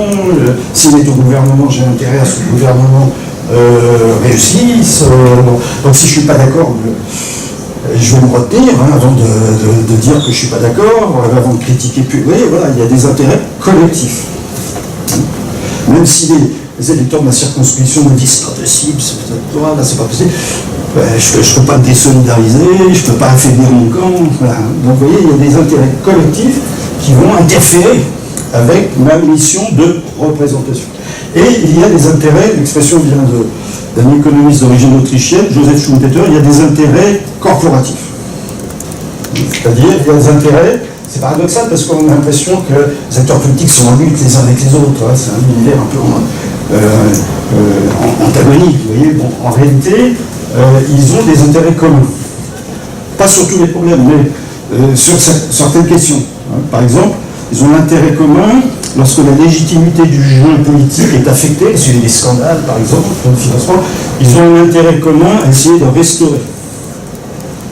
s'il est au gouvernement, j'ai intérêt à ce que le gouvernement réussisse. Donc si je ne suis pas d'accord, je vais me retenir avant de dire que je ne suis pas d'accord, avant de critiquer plus. Vous voyez, voilà, il y a des intérêts collectifs. Même si les électeurs de ma circonscription me disent c'est pas possible, c'est pas possible, je ne peux pas me désolidariser, je ne peux pas affaiblir mon camp. Voilà. Donc vous voyez, il y a des intérêts collectifs qui vont interférer avec ma mission de représentation. Et il y a des intérêts, l'expression vient d'un économiste d'origine autrichienne, Joseph Schumpeter, il y a des intérêts corporatifs. C'est-à-dire, il y a des intérêts, c'est paradoxal parce qu'on a l'impression que les acteurs politiques sont en lutte les uns avec les autres, hein, c'est un univers un peu antagonique, vous voyez. Bon, en réalité, ils ont des intérêts communs. Pas sur tous les problèmes, mais sur certaines questions. Hein. Par exemple, ils ont l'intérêt commun lorsque la légitimité du jeu politique est affectée, parce qu'il y a des scandales, par exemple, dans le financement, ils ont un intérêt commun à essayer de restaurer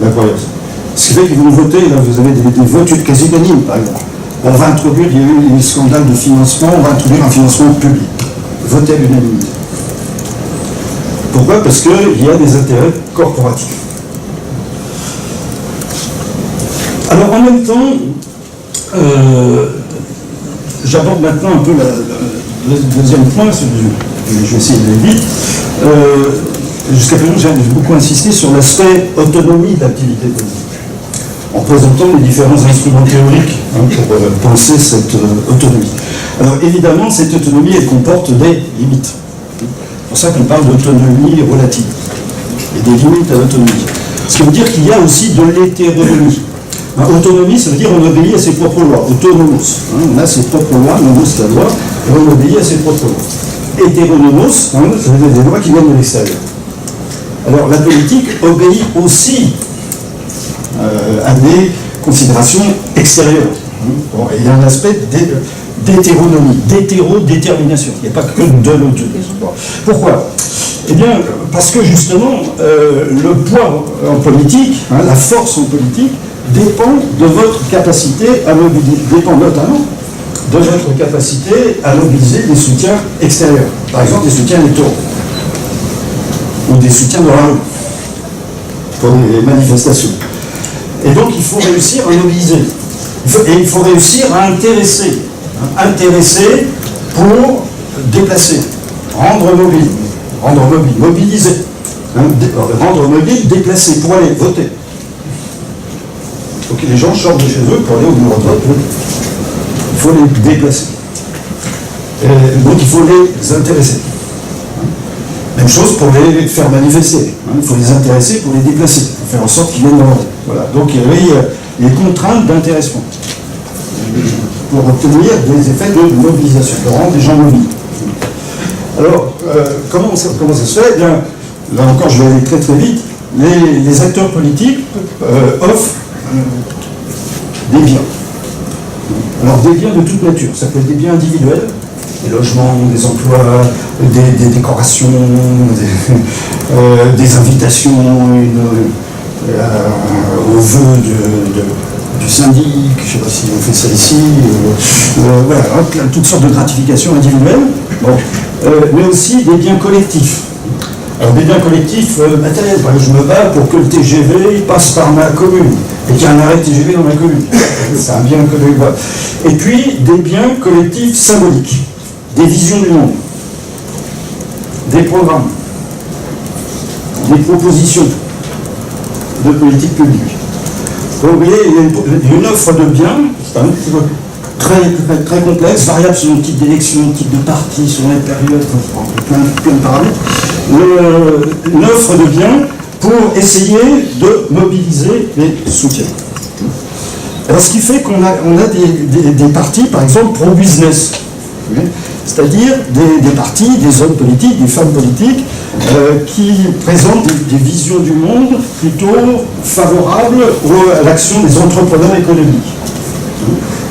la croyance. Ce qui fait qu'ils vont voter, là vous avez des votes quasi unanimes, par exemple. On va introduire, il y a eu des scandales de financement, on va introduire un financement public. Voter à l'unanimité. Pourquoi? Parce qu'il y a des intérêts corporatifs. Alors en même temps, j'aborde maintenant un peu le deuxième point, je vais essayer d'aller vite. Jusqu'à présent, j'ai beaucoup insisté sur l'aspect autonomie d'activité politique, en présentant les différents instruments théoriques pour penser cette autonomie. Alors évidemment, cette autonomie, elle comporte des limites. C'est pour ça qu'on parle d'autonomie relative. Et des limites à l'autonomie. Ce qui veut dire qu'il y a aussi de l'hétéronomie. Autonomie, ça veut dire on obéit à ses propres lois. Autonomos. On a ses propres lois, nomos c'est la loi, et on obéit à ses propres lois. Hétéronomos, ça veut dire des lois qui viennent de l'extérieur. Alors la politique obéit aussi à des considérations extérieures. Bon, il y a un aspect d'hétéronomie, d'hétérodétermination. Il n'y a pas que de l'autonomie. Pourquoi? Eh bien, parce que justement, le poids en politique, la force en politique, dépend de votre capacité à mobiliser, dépend notamment de votre capacité à mobiliser des soutiens extérieurs. Par exemple, des soutiens électoraux ou des soutiens de la rue pour les manifestations. Et donc, il faut réussir à mobiliser. Et il faut réussir à intéresser. Intéresser pour déplacer, rendre mobile, mobiliser. Rendre mobile, déplacer, pour aller voter. Il faut que les gens sortent de chez eux pour aller au bureau de vote. Il faut les déplacer. Donc il faut les intéresser. Même chose pour les faire manifester. Il faut les intéresser pour les déplacer, pour faire en sorte qu'ils viennent dans l'ordre. Voilà. Donc il y a les contraintes d'intéressement pour obtenir des effets de mobilisation, de rendre les gens mobiles. Alors, comment ça se fait? Eh bien, là encore, je vais aller très très vite. Les acteurs politiques offrent des biens. Alors des biens de toute nature, ça peut être des biens individuels, des logements, des emplois, des décorations, des invitations aux vœux du syndic, je ne sais pas si on fait ça ici, voilà, toutes sortes de gratifications individuelles, bon, mais aussi des biens collectifs. Alors des biens collectifs matériels, par exemple, je me bats pour que le TGV passe par ma commune, et qu'il y ait un arrêt de TGV dans ma commune. C'est un bien collectif. Et puis des biens collectifs symboliques, des visions du monde, des programmes, des propositions de politique publique. Donc vous voyez, il y a une offre de biens, c'est un très complexe, variable selon le type d'élection, le type de parti, selon les périodes, plein de paramètres. une offre de biens pour essayer de mobiliser les soutiens. Alors, ce qui fait qu'on a des partis, par exemple, pro-business, c'est-à-dire des partis, des hommes politiques, des femmes politiques, qui présentent des visions du monde plutôt favorables à l'action des entrepreneurs économiques.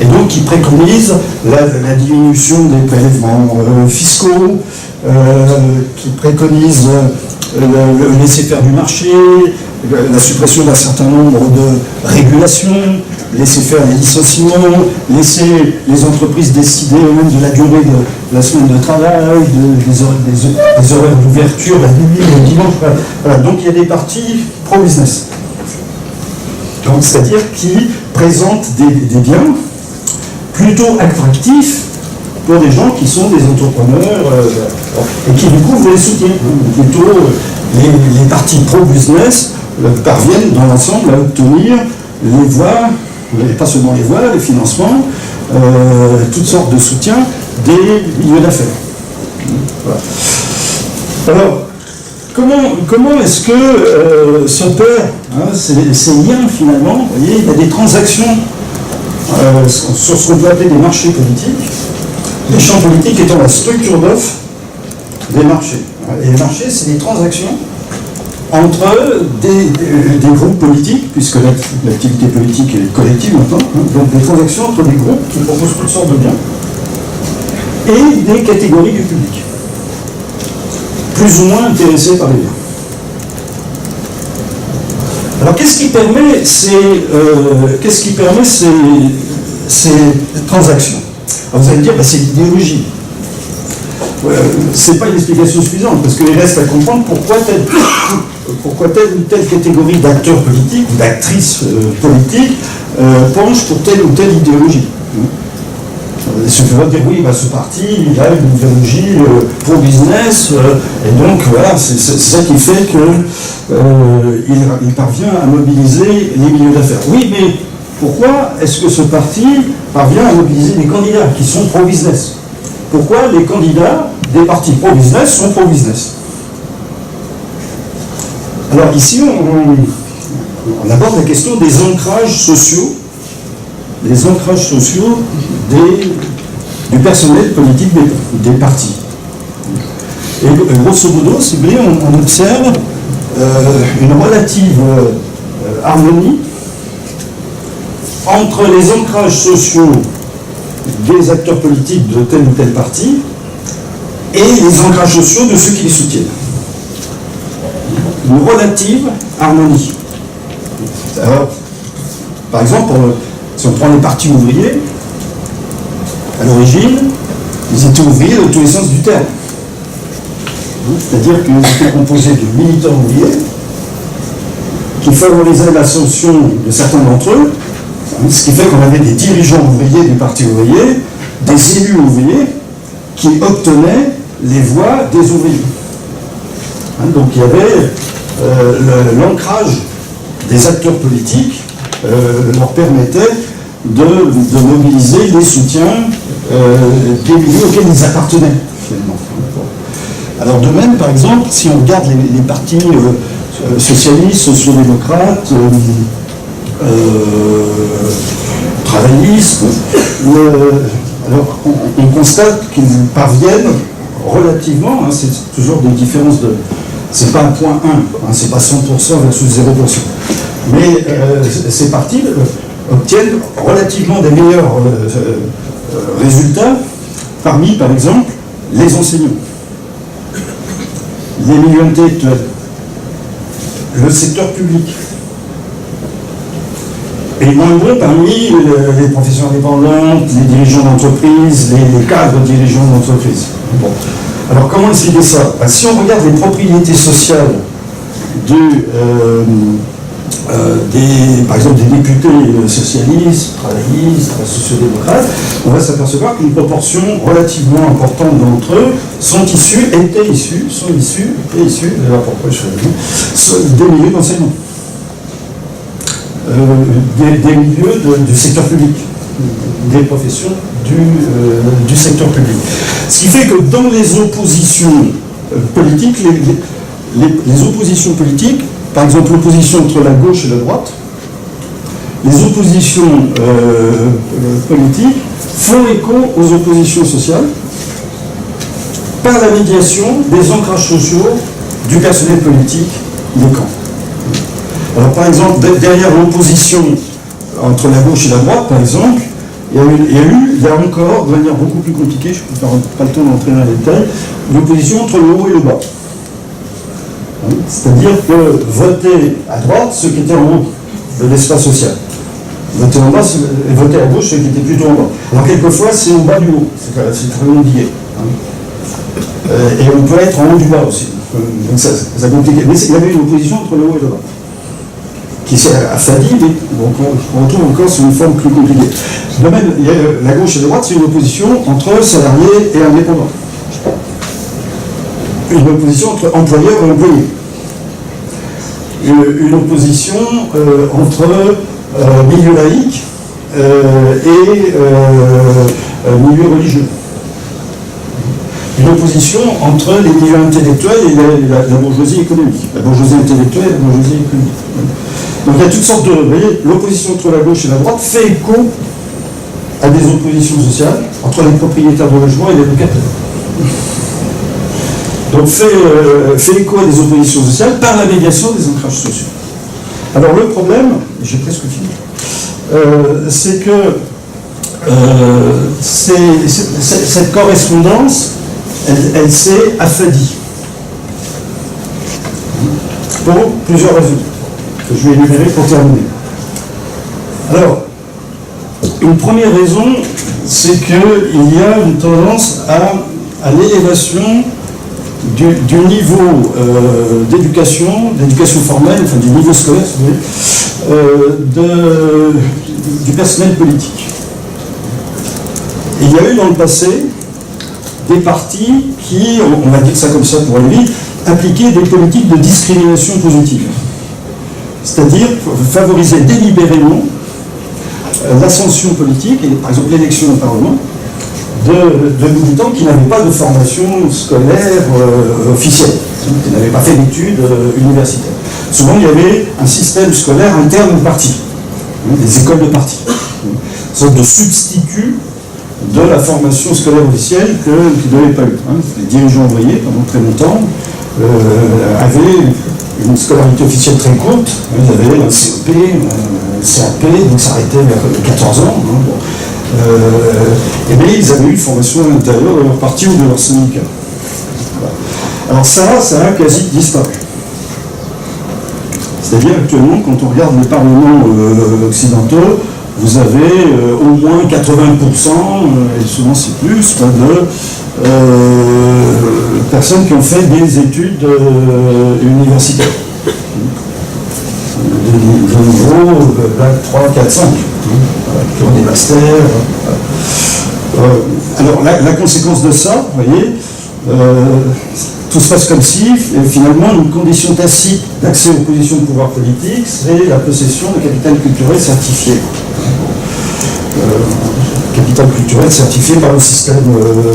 Et donc qui préconisent la diminution des prélèvements fiscaux, qui préconisent le laisser-faire du marché, la suppression d'un certain nombre de régulations, laisser faire les licenciements, laisser les entreprises décider eux-mêmes de la durée de la semaine de travail, des horaires d'ouverture, la nuit, le dimanche. Voilà. Donc il y a des partis pro-business. Donc c'est-à-dire qui présentent des biens plutôt attractifs pour des gens qui sont des entrepreneurs et qui du coup vous les soutiennent. Plutôt les partis pro-business parviennent dans l'ensemble à obtenir les voies, et pas seulement les voies, les financements, toutes sortes de soutiens des milieux d'affaires. Voilà. Alors, comment est-ce que s'opèrent ces liens finalement? Vous voyez, il y a des transactions sur ce qu'on peut appeler des marchés politiques, les champs politiques étant la structure d'offre des marchés. Et les marchés, c'est des transactions entre des groupes politiques, puisque l'activité politique est collective maintenant, donc des transactions entre des groupes qui proposent toutes sortes de biens, et des catégories du public, plus ou moins intéressées par les biens. Alors qu'est-ce qui permet ces transactions? Alors, vous allez me dire, c'est l'idéologie. C'est pas une explication suffisante, parce qu'il reste à comprendre pourquoi telle ou telle catégorie d'acteurs politiques ou d'actrices politiques penche pour telle ou telle idéologie. Il suffit de dire oui, ce parti, il a une idéologie pro-business, et donc voilà, c'est ça qui fait qu'il parvient à mobiliser les milieux d'affaires. Oui, mais pourquoi est-ce que ce parti parvient à mobiliser des candidats qui sont pro-business? Pourquoi les candidats des partis pro-business sont pro-business? Alors ici, on aborde la question des ancrages sociaux, du personnel politique des partis. Et grosso modo, si vous voulez, on observe une relative harmonie entre les ancrages sociaux des acteurs politiques de tel ou tel parti et les ancrages sociaux de ceux qui les soutiennent. Une relative harmonie. Alors, par exemple, si on prend les partis ouvriers, à l'origine, ils étaient ouvriers dans tous les sens du terme. C'est-à-dire qu'ils étaient composés de militants ouvriers qui favorisaient l'ascension de certains d'entre eux, ce qui fait qu'on avait des dirigeants ouvriers du parti ouvrier, des élus ouvriers qui obtenaient les voix des ouvriers. Donc il y avait l'ancrage des acteurs politiques leur permettait de mobiliser les soutiens des milieux auxquels ils appartenaient, finalement. Alors de même, par exemple, si on regarde les partis socialistes, sociaux-démocrates, travaillistes, alors on constate qu'ils parviennent relativement, c'est toujours des différences de... C'est pas un point 1, c'est pas 100% versus 0%. Mais ces partis obtiennent relativement des meilleurs résultats parmi, par exemple, les enseignants, les milieux intellectuels, le secteur public. Et moins bon parmi les professions indépendantes, les dirigeants d'entreprise, les cadres dirigeants d'entreprise. Bon. Alors comment expliquer ça? Si on regarde les propriétés sociales par exemple des députés socialistes, travaillistes, sociodémocrates, on va s'apercevoir qu'une proportion relativement importante d'entre eux sont issus des milieux d'enseignement, des milieux du secteur public, des professions du secteur public. Ce qui fait que dans les oppositions politiques, les oppositions politiques, par exemple l'opposition entre la gauche et la droite, les oppositions politiques font écho aux oppositions sociales par la médiation des ancrages sociaux du personnel politique des camps. Alors par exemple, derrière l'opposition entre la gauche et la droite, par exemple, il y a encore, de manière beaucoup plus compliquée, je n'ai pas le temps d'entrer dans les détails, l'opposition entre le haut et le bas. C'est-à-dire que voter à droite, ceux qui étaient en haut de l'espace social. Voter en bas, et voter à gauche, ceux qui étaient plutôt en bas. Alors quelquefois, c'est au bas du haut, c'est très lié. Et on peut être en haut du bas aussi. Donc ça compliqué. Mais il y avait une opposition entre le haut et le bas, qui s'est affadie, mais on retrouve encore sur une forme plus compliquée. De même, la gauche et la droite, c'est une opposition entre salariés et indépendants. Une opposition entre employeurs et employés. Une opposition entre milieu laïque et milieu religieux. Une opposition entre les milieux intellectuels et la bourgeoisie économique. La bourgeoisie intellectuelle et la bourgeoisie économique. Donc il y a toutes sortes de... Vous voyez, l'opposition entre la gauche et la droite fait écho à des oppositions sociales entre les propriétaires de logements et les locataires. Donc fait écho à des oppositions sociales par la médiation des ancrages sociaux. Alors le problème, j'ai presque fini, c'est que cette correspondance, elle s'est affadie. Pour plusieurs raisons, que je vais énumérer pour terminer. Alors, une première raison, c'est qu'il y a une tendance à l'élévation du niveau d'éducation formelle, enfin du niveau scolaire, si vous voulez, du personnel politique. Et il y a eu dans le passé des partis qui, on va dire ça comme ça pour aller vite, appliquaient des politiques de discrimination positive. C'est-à-dire favoriser délibérément l'ascension politique, et par exemple l'élection au Parlement, de militants qui n'avaient pas de formation scolaire officielle, qui n'avaient pas fait d'études universitaires. Souvent, il y avait un système scolaire interne au parti, des écoles de parti, une sorte de substitut de la formation scolaire officielle qu'ils n'avaient pas eu. Les dirigeants envoyés pendant très longtemps avaient une scolarité officielle très courte, ils avaient un CEP, un CAP, donc ça arrêtait vers 14 ans. Et bien ils avaient eu une formation à l'intérieur de leur parti ou de leur syndicat. Voilà. Alors ça a quasi disparu. C'est-à-dire actuellement, quand on regarde les parlements occidentaux, vous avez au moins 80%, et souvent c'est plus, de personnes qui ont fait des études universitaires. De niveau, bac 3, 4, 5, qui ont des masters. Alors la conséquence de ça, vous voyez, tout se passe comme si, finalement, une condition tacite d'accès aux positions de pouvoir politique, c'est la possession de capital culturel certifié. Capital culturel certifié par le système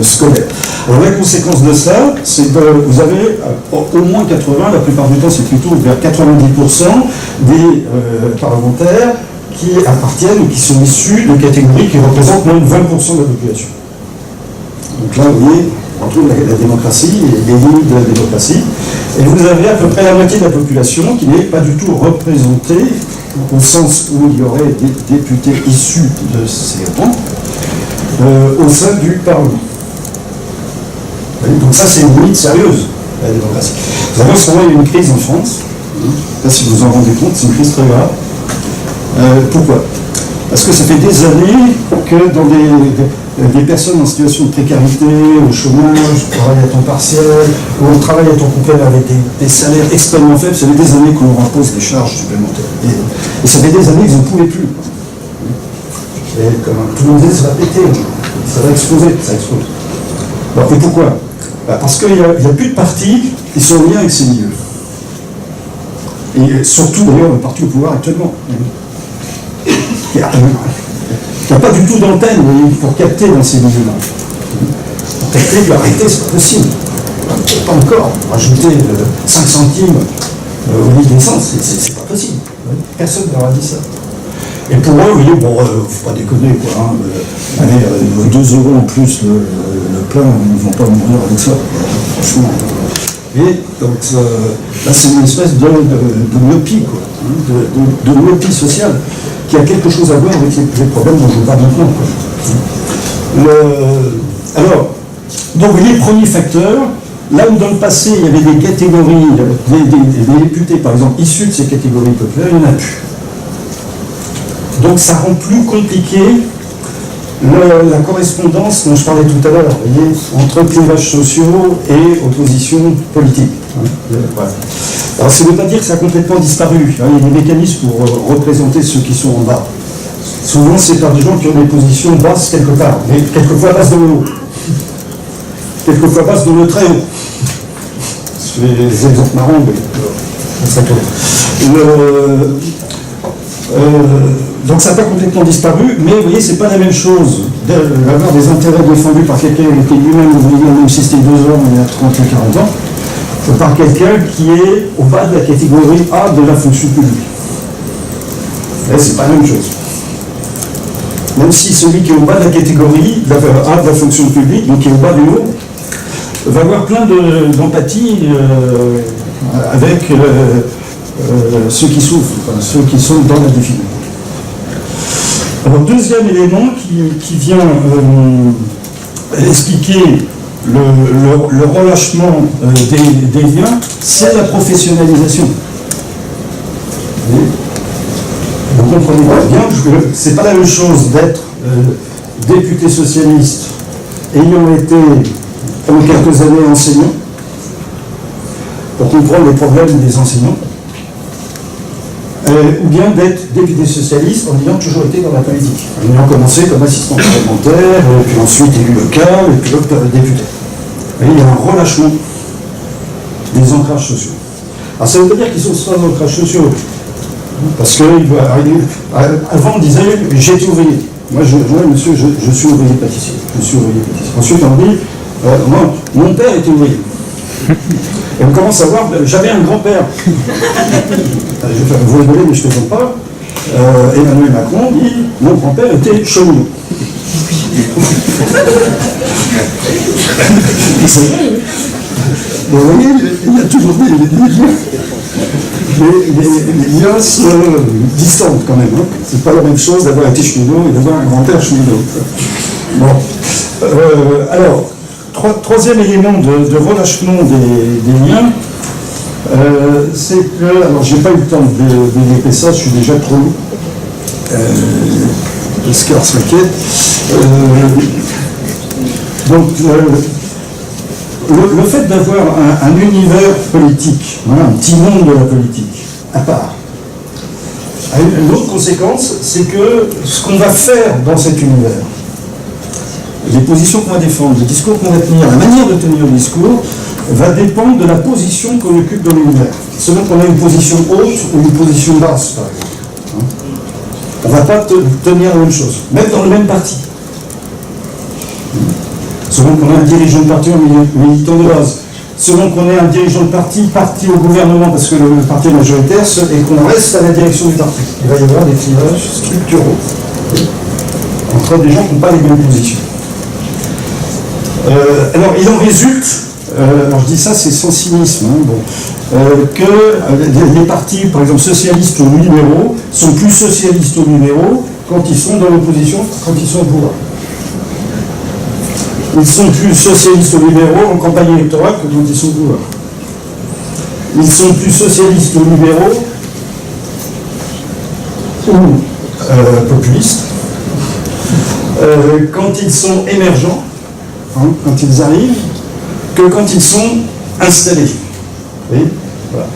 scolaire. Alors la conséquence de ça, c'est que vous avez au moins 80, la plupart du temps c'est plutôt vers 90% des parlementaires qui appartiennent ou qui sont issus de catégories qui représentent moins de 20% de la population. Donc là, vous voyez, on retrouve la démocratie et les limites de la démocratie. Et vous avez à peu près la moitié de la population qui n'est pas du tout représentée au sens où il y aurait des députés issus de ces rangs au sein du Parlement. Donc ça, c'est une limite sérieuse, la démocratie. Vous savez, en ce moment, il y a une crise en France. Je ne sais pas si vous vous en rendez compte, c'est une crise très grave. Pourquoi ? Parce que ça fait des années que dans des personnes en situation de précarité, au chômage, au travail à temps partiel, ou au travail à temps complet avec des salaires extrêmement faibles, ça fait des années qu'on leur impose des charges supplémentaires. Et ça fait des années qu'ils ne pouvaient plus. Et comme tout le monde disait, ça va péter, ça va exploser, ça explose. Alors, et pourquoi ? Parce qu'il n'y a plus de partis qui sont en lien avec ces milieux. Et surtout d'ailleurs le parti au pouvoir actuellement. Il n'y a pas du tout d'antenne pour capter dans ces milieux-là. Pour capter, l'arrêter, c'est pas possible. Pas encore. Rajouter 5 centimes au litre d'essence, c'est pas possible. Personne ne leur a dit ça. Et pour eux, vous voyez, bon, faut pas déconner, quoi. Hein, allez, 2 € en plus le plein, ils ne vont pas mourir avec ça. Franchement. Et donc, là, c'est une espèce de myopie, quoi. Hein, de myopie sociale, qui a quelque chose à voir avec les problèmes dont je vous parle maintenant, quoi. Alors, donc, vous voyez, premier facteur, là où dans le passé, il y avait des catégories, des députés, par exemple, issus de ces catégories populaires, il n'y en a plus. Donc ça rend plus compliqué la correspondance dont je parlais tout à l'heure, vous voyez, entre clivages sociaux et opposition politique. Hein, voilà. Alors ça ne veut pas dire que ça a complètement disparu. Hein, il y a des mécanismes pour représenter ceux qui sont en bas. Souvent c'est par des gens qui ont des positions basses quelque part, mais quelquefois basses dans le haut. Quelquefois basses dans le très haut. C'est des exemples marrants, mais ça tourne. Donc ça n'a pas complètement disparu, mais vous voyez, c'est pas la même chose d'avoir des intérêts défendus par quelqu'un qui était lui-même ouvrier, même si c'était 2 ans, il y a 30 ou 40 ans, que par quelqu'un qui est au bas de la catégorie A de la fonction publique. Et c'est pas la même chose. Même si celui qui est au bas de la catégorie A de la fonction publique, donc qui est au bas du haut, va avoir plein d'empathie avec ceux qui souffrent, enfin, ceux qui sont dans la difficulté. Alors, deuxième élément qui vient expliquer le relâchement des liens, c'est la professionnalisation. Vous comprenez bien que c'est pas la même chose d'être député socialiste ayant été pendant quelques années enseignant pour comprendre les problèmes des enseignants, ou bien d'être député socialiste en ayant toujours été dans la politique, en ayant commencé comme assistant parlementaire, puis ensuite élu local, et puis député. Et il y a un relâchement des ancrages sociaux. Alors ça ne veut pas dire qu'ils sont sans ancrages sociaux, parce que avant on disait j'étais ouvrier. Moi monsieur, je suis ouvrier pâtissier. Je suis ouvrier pâtissier. Ensuite on dit moi, mon père était ouvrier. Et on commence à voir, j'avais un grand-père. Vous rigolez, mais je ne plaisante pas. Emmanuel Macron dit, mon grand-père était cheminot. Vous voyez, il y a toujours des liens se distants quand même. Hein. C'est pas la même chose d'avoir été cheminot et d'avoir un grand-père cheminot. Bon. Alors, troisième élément de relâchement des liens, c'est que, alors j'ai pas eu le temps de développer ça, je suis déjà trop long, Oscar s'inquiète. Donc le fait d'avoir un univers politique, voilà, un petit monde de la politique, à part, a une autre conséquence, c'est que ce qu'on va faire dans cet univers, les positions qu'on va défendre, les discours qu'on va tenir, la manière de tenir le discours, va dépendre de la position qu'on occupe dans l'univers. Selon qu'on a une position haute ou une position basse, par exemple. On ne va pas tenir la même chose, même dans le même parti. Selon qu'on a un dirigeant de parti ou un militant de base. Selon qu'on ait un dirigeant de parti au gouvernement, parce que le parti est majoritaire, et qu'on reste à la direction du parti. Il va y avoir des clivages structuraux entre des gens qui n'ont pas les mêmes positions. Alors, il en résulte, alors je dis ça, c'est sans cynisme, hein, bon, que les partis, par exemple socialistes ou libéraux, sont plus socialistes ou libéraux quand ils sont dans l'opposition, quand ils sont au pouvoir. Ils sont plus socialistes ou libéraux en campagne électorale que quand ils sont au pouvoir. Ils sont plus socialistes ou libéraux ou populistes quand ils sont émergents, hein, quand ils arrivent, que quand ils sont installés. Vous voyez, voilà.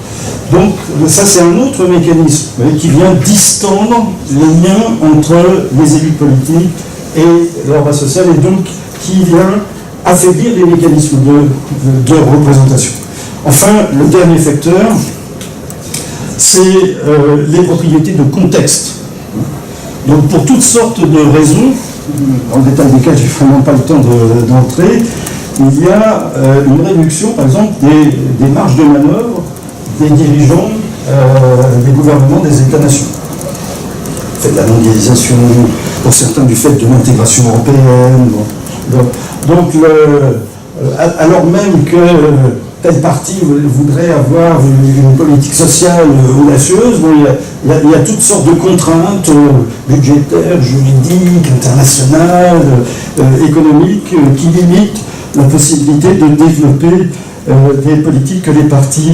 Donc ça c'est un autre mécanisme, vous voyez, qui vient distendre les liens entre les élites politiques et leur base sociale, et donc qui vient affaiblir les mécanismes de représentation. Enfin, le dernier facteur, c'est les propriétés de contexte. Donc pour toutes sortes de raisons, dans le détail desquelles je n'ai vraiment pas le temps d'entrer, il y a une réduction, par exemple, des marges de manœuvre des dirigeants des gouvernements des États-nations. Du fait de la mondialisation, pour certains du fait de l'intégration européenne. Donc alors même que tel parti voudrait avoir une politique sociale audacieuse, bon, il y a toutes sortes de contraintes budgétaires, juridiques, internationales, économiques, qui limitent la possibilité de développer des politiques que les partis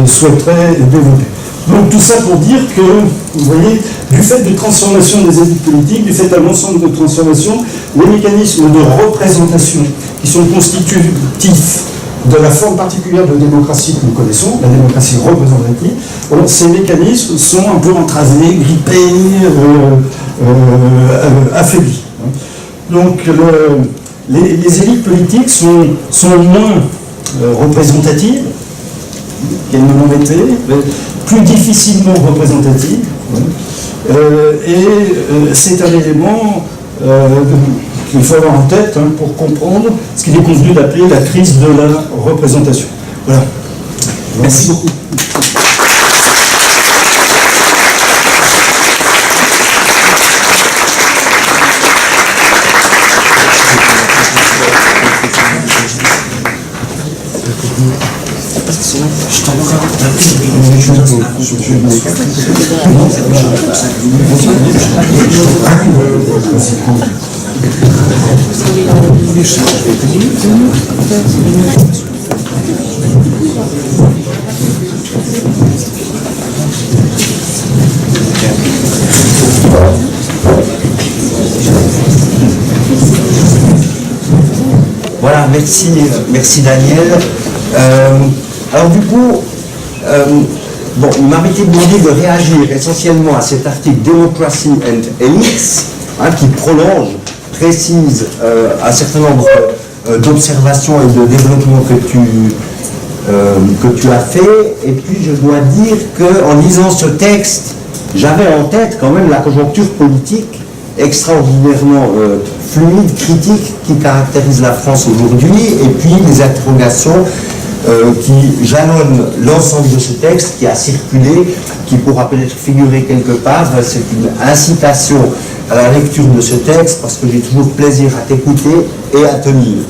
souhaiteraient développer. Donc tout ça pour dire que, vous voyez, du fait de transformation des élites politiques, du fait d'un ensemble de transformations, les mécanismes de représentation qui sont constitutifs de la forme particulière de démocratie que nous connaissons, la démocratie représentative, ces mécanismes sont un peu entravés, grippés, affaiblis. Donc les élites politiques sont moins représentatives qu'elles ne l'ont été, plus difficilement représentatives, et c'est un élément qu'il faut avoir en tête pour comprendre ce qu'il est convenu d'appeler la crise de la représentation. Voilà. Merci beaucoup. Voilà, merci Daniel. Alors du coup, bon, il m'avait été demandé de réagir essentiellement à cet article Democracy and Elites, qui prolonge, précise un certain nombre d'observations et de développements que tu as fait. Et puis je dois dire qu'en lisant ce texte, j'avais en tête quand même la conjoncture politique extraordinairement fluide, critique, qui caractérise la France aujourd'hui, et puis les interrogations qui jalonnent l'ensemble de ce texte qui a circulé, qui pourra peut-être figurer quelque part. C'est une incitation à la lecture de ce texte, parce que j'ai toujours plaisir à t'écouter et à te lire.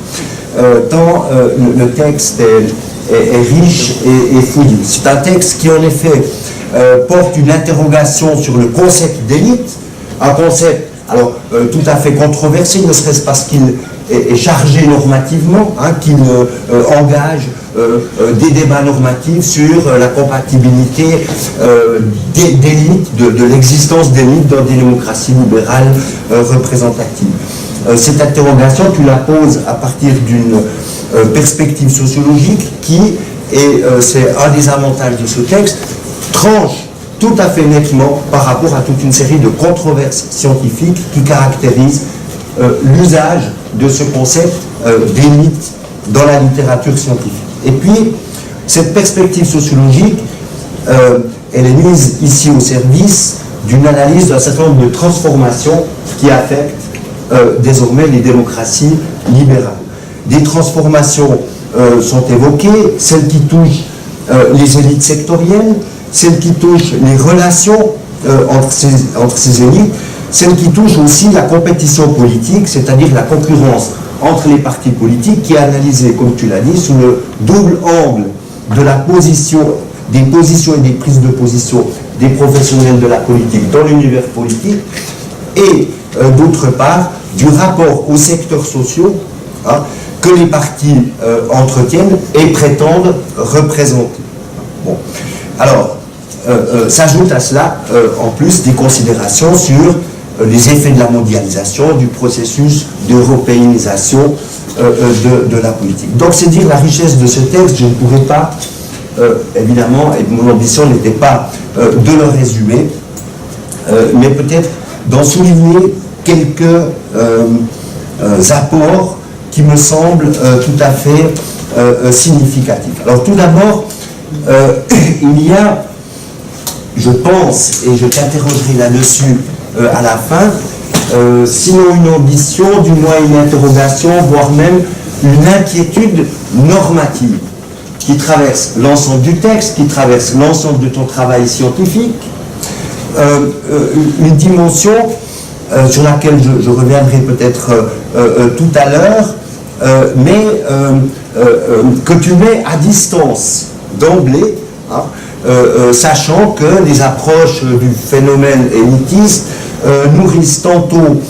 Tant le texte est riche et fouillis. C'est un texte qui en effet porte une interrogation sur le concept d'élite, un concept alors tout à fait controversé, ne serait-ce parce qu'il est chargé normativement, qu'il engage des débats normatifs sur la compatibilité d'élites, de l'existence d'élites dans des démocraties libérales représentatives. Cette interrogation, tu la poses à partir d'une perspective sociologique qui, et c'est un des avantages de ce texte, tranche tout à fait nettement par rapport à toute une série de controverses scientifiques qui caractérisent l'usage de ce concept d'élite dans la littérature scientifique. Et puis, cette perspective sociologique, elle est mise ici au service d'une analyse d'un certain nombre de transformations qui affectent désormais les démocraties libérales. Des transformations sont évoquées, celles qui touchent les élites sectorielles, celles qui touchent les relations entre ces élites, celles qui touchent aussi la compétition politique, c'est-à-dire la concurrence entre les partis politiques, qui est analysée, comme tu l'as dit, sous le double angle de la position, des positions et des prises de position des professionnels de la politique dans l'univers politique, et d'autre part, du rapport aux secteurs sociaux que les partis entretiennent et prétendent représenter. Bon. Alors, s'ajoute à cela, en plus, des considérations sur les effets de la mondialisation, du processus d'européanisation de la politique. Donc, c'est dire la richesse de ce texte. Je ne pourrais pas, évidemment, et mon ambition n'était pas de le résumer, mais peut-être d'en souligner quelques apports qui me semblent tout à fait significatifs. Alors, tout d'abord, il y a, je pense, et je t'interrogerai là-dessus à la fin, sinon une ambition, du moins une interrogation, voire même une inquiétude normative qui traverse l'ensemble du texte, qui traverse l'ensemble de ton travail scientifique, une dimension sur laquelle je reviendrai peut-être tout à l'heure, mais que tu mets à distance d'emblée, hein, sachant que les approches du phénomène élitiste nourrissent tantôt,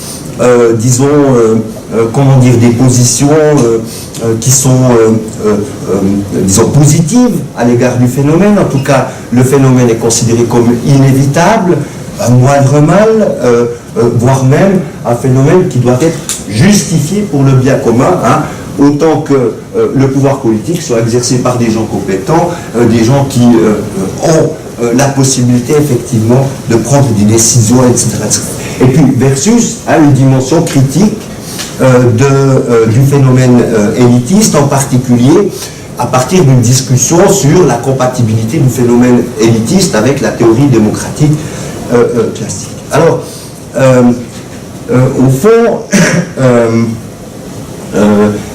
disons, comment dire, des positions qui sont, disons, positives à l'égard du phénomène. En tout cas, le phénomène est considéré comme inévitable, un moindre mal, voire même un phénomène qui doit être justifié pour le bien commun, hein, autant que le pouvoir politique soit exercé par des gens compétents, des gens qui ont la possibilité effectivement de prendre des décisions, etc. etc. Et puis versus une dimension critique du phénomène élitiste, en particulier à partir d'une discussion sur la compatibilité du phénomène élitiste avec la théorie démocratique classique. Alors, au fond,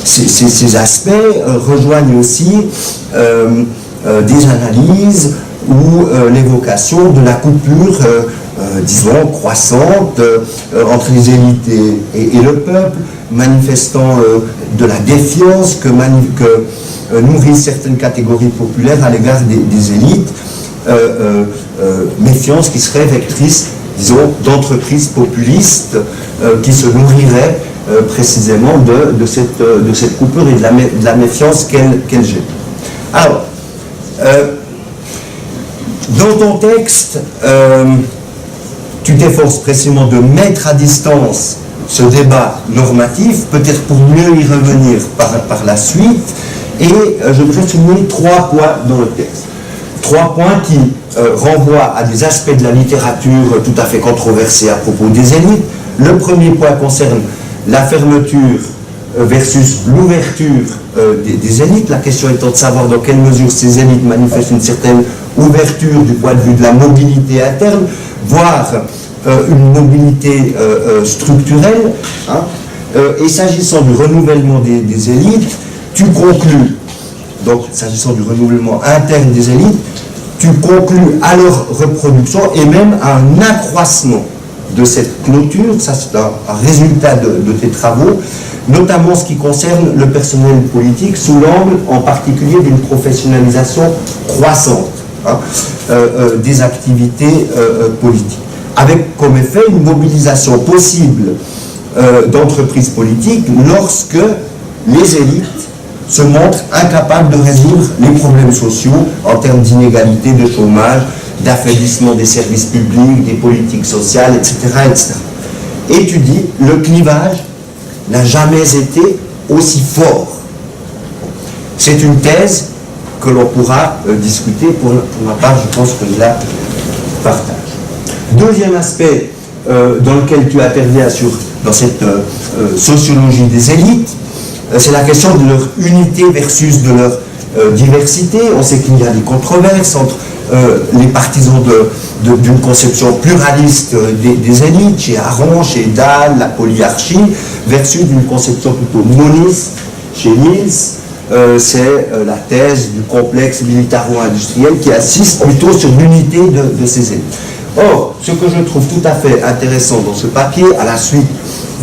ces aspects rejoignent aussi des analyses ou l'évocation de la coupure, disons, croissante entre les élites et le peuple, manifestant de la défiance que nourrissent certaines catégories populaires à l'égard des élites, méfiance qui serait vectrice, disons, d'entreprises populistes qui se nourriraient précisément de cette coupure et de la méfiance qu'elle gère. Alors, dans ton texte, tu t'efforces précisément de mettre à distance ce débat normatif, peut-être pour mieux y revenir par la suite, et je voudrais souligner 3 points dans le texte. 3 points qui renvoient à des aspects de la littérature tout à fait controversés à propos des élites. Le premier point concerne la fermeture versus l'ouverture des élites. La question étant de savoir dans quelle mesure ces élites manifestent une certaine ouverture du point de vue de la mobilité interne, voire une mobilité structurelle. Hein. Et s'agissant du renouvellement des élites, tu conclus, donc s'agissant du renouvellement interne des élites, tu conclus à leur reproduction et même à un accroissement de cette clôture. Ça c'est un résultat de tes travaux, notamment ce qui concerne le personnel politique sous l'angle en particulier d'une professionnalisation croissante, hein, des activités politiques, avec comme effet une mobilisation possible d'entreprises politiques lorsque les élites se montrent incapables de résoudre les problèmes sociaux en termes d'inégalité, de chômage, d'affaiblissement des services publics, des politiques sociales, etc., etc. Et tu dis, le clivage n'a jamais été aussi fort. C'est une thèse que l'on pourra discuter. Pour ma part, je pense que je la partage. Deuxième aspect dans lequel tu interviens dans cette sociologie des élites, c'est la question de leur unité versus de leur diversité. On sait qu'il y a des controverses entre les partisans d'une conception pluraliste des élites, chez Aron, chez Dahl, la polyarchie, versus une conception plutôt moniste, chez Niels. C'est la thèse du complexe militaro-industriel qui insiste plutôt sur l'unité de ces élites. Or, ce que je trouve tout à fait intéressant dans ce papier, à la suite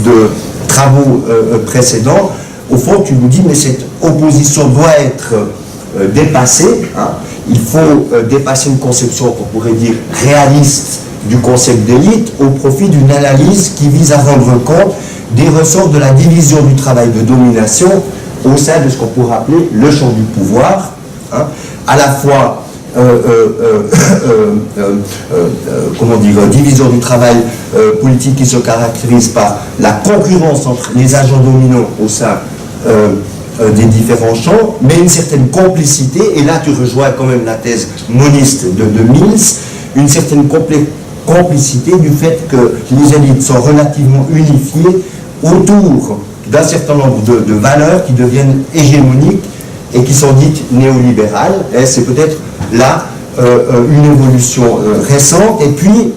de travaux précédents, au fond, tu nous dis, mais cette opposition doit être dépassée. Hein. Il faut dépasser une conception qu'on pourrait dire réaliste du concept d'élite au profit d'une analyse qui vise à rendre compte des ressorts de la division du travail de domination au sein de ce qu'on pourrait appeler le champ du pouvoir, hein, à la fois comment dire, division du travail politique qui se caractérise par la concurrence entre les agents dominants au sein des différents champs, mais une certaine complicité, et là tu rejoins quand même la thèse moniste de Mills, une certaine complicité du fait que les élites sont relativement unifiées autour d'un certain nombre de valeurs qui deviennent hégémoniques et qui sont dites néolibérales. Et c'est peut-être là une évolution récente. Et puis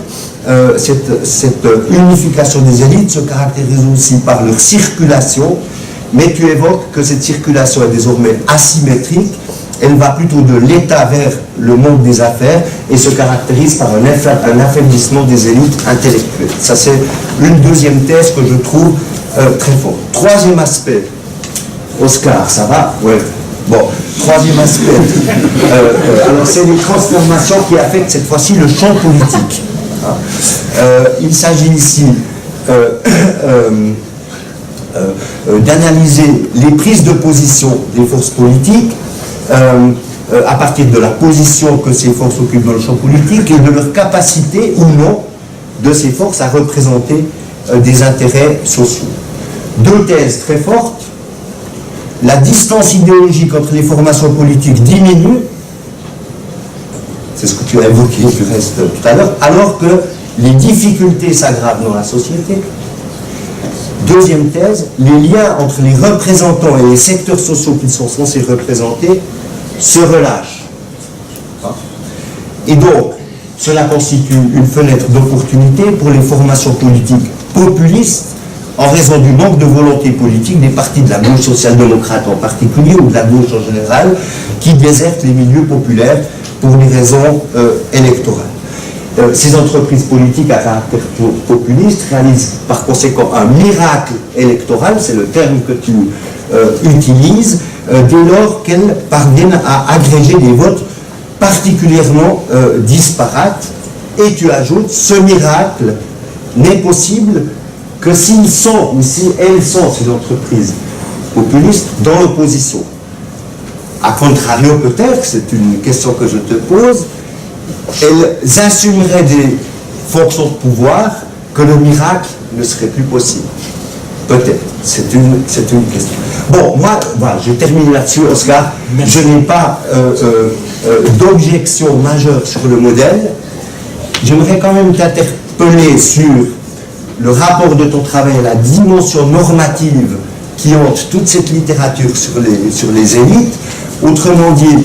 cette unification des élites se caractérise aussi par leur circulation, mais tu évoques que cette circulation est désormais asymétrique. Elle va plutôt de l'État vers le monde des affaires et se caractérise par un affaiblissement des élites intellectuelles. Ça, c'est une deuxième thèse que je trouve très forte. Troisième aspect, Oscar, ça va? Ouais. Bon, troisième aspect. Alors, c'est les transformations qui affectent cette fois-ci le champ politique. Il s'agit ici d'analyser les prises de position des forces politiques à partir de la position que ces forces occupent dans le champ politique et de leur capacité ou non de ces forces à représenter des intérêts sociaux. Deux thèses très fortes. La distance idéologique entre les formations politiques diminue, c'est ce que tu as évoqué du reste tout à l'heure, alors que les difficultés s'aggravent dans la société. Deuxième thèse, les liens entre les représentants et les secteurs sociaux qu'ils sont censés représenter se relâchent. Et donc, cela constitue une fenêtre d'opportunité pour les formations politiques populistes en raison du manque de volonté politique des partis de la gauche social-démocrate en particulier ou de la gauche en général qui désertent les milieux populaires pour des raisons électorales. Ces entreprises politiques à caractère populiste réalisent par conséquent un miracle électoral, c'est le terme que tu utilises, dès lors qu'elles parviennent à agréger des votes particulièrement disparates. Et tu ajoutes, ce miracle n'est possible que s'ils sont, ou si elles sont, ces entreprises populistes, dans l'opposition. A contrario peut-être, c'est une question que je te pose, elles assumeraient des fonctions de pouvoir que le miracle ne serait plus possible. Peut-être, c'est une question. Bon, moi, voilà, je termine là-dessus, Oscar. Je n'ai pas d'objection majeure sur le modèle. J'aimerais quand même t'interpeller sur le rapport de ton travail à la dimension normative qui hante toute cette littérature sur les élites. Autrement dit,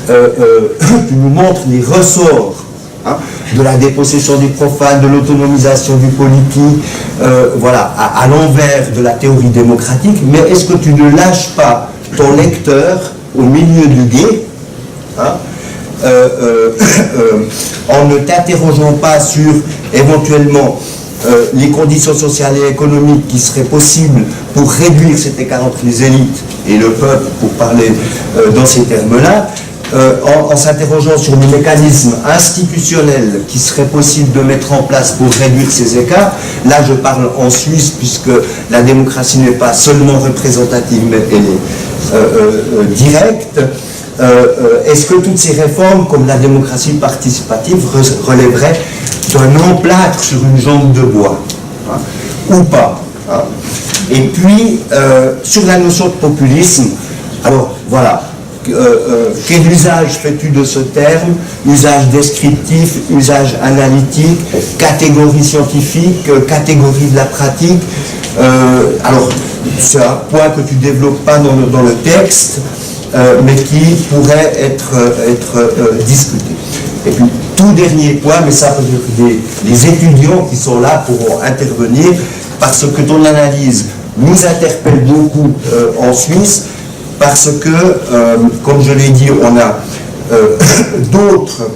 tu nous montres les ressorts de la dépossession des profanes, de l'autonomisation du politique, voilà, à l'envers de la théorie démocratique, mais est-ce que tu ne lâches pas ton lecteur au milieu du gué, en ne t'interrogeant pas sur éventuellement les conditions sociales et économiques qui seraient possibles pour réduire cet écart entre les élites et le peuple, pour parler dans ces termes-là, en s'interrogeant sur les mécanismes institutionnels qui seraient possibles de mettre en place pour réduire ces écarts. Là, je parle en Suisse, puisque la démocratie n'est pas seulement représentative, mais elle est directe. Est-ce que toutes ces réformes, comme la démocratie participative, relèveraient d'un emplâtre sur une jambe de bois, ou pas, Et puis, sur la notion de populisme, alors voilà, quel usage fais-tu de ce terme? Usage descriptif, usage analytique, catégorie scientifique, catégorie de la pratique. Alors, c'est un point que tu ne développes pas dans le texte, mais qui pourrait être discuté. Et puis, tout dernier point, mais ça peut-être les étudiants qui sont là pourront intervenir, parce que ton analyse nous interpelle beaucoup en Suisse, parce que, comme je l'ai dit, on a d'autres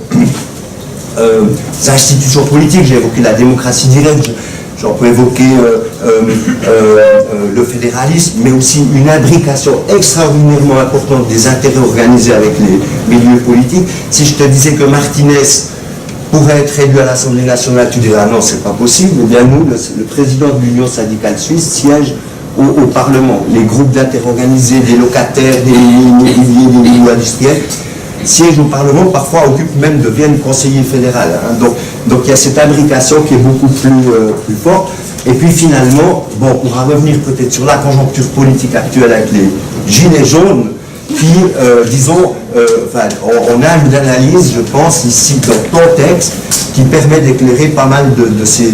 institutions politiques. J'ai évoqué la démocratie directe, j'en peux évoquer le fédéralisme, mais aussi une imbrication extraordinairement importante des intérêts organisés avec les milieux politiques. Si je te disais que Martinez pourrait être élu à l'Assemblée nationale, tu dirais ah non, c'est pas possible. Eh bien nous, le président de l'Union syndicale suisse siège au Parlement. Les groupes d'intérêts organisés, des locataires, des immobiliers, des milieux industriels siègent au Parlement, parfois occupent même, deviennent conseillers fédéral. Donc il y a cette imbrication qui est beaucoup plus forte. Et puis finalement, bon, on pourra revenir peut-être sur la conjoncture politique actuelle avec les gilets jaunes, qui, disons, on a une analyse, je pense, ici dans ton texte, qui permet d'éclairer pas mal de ces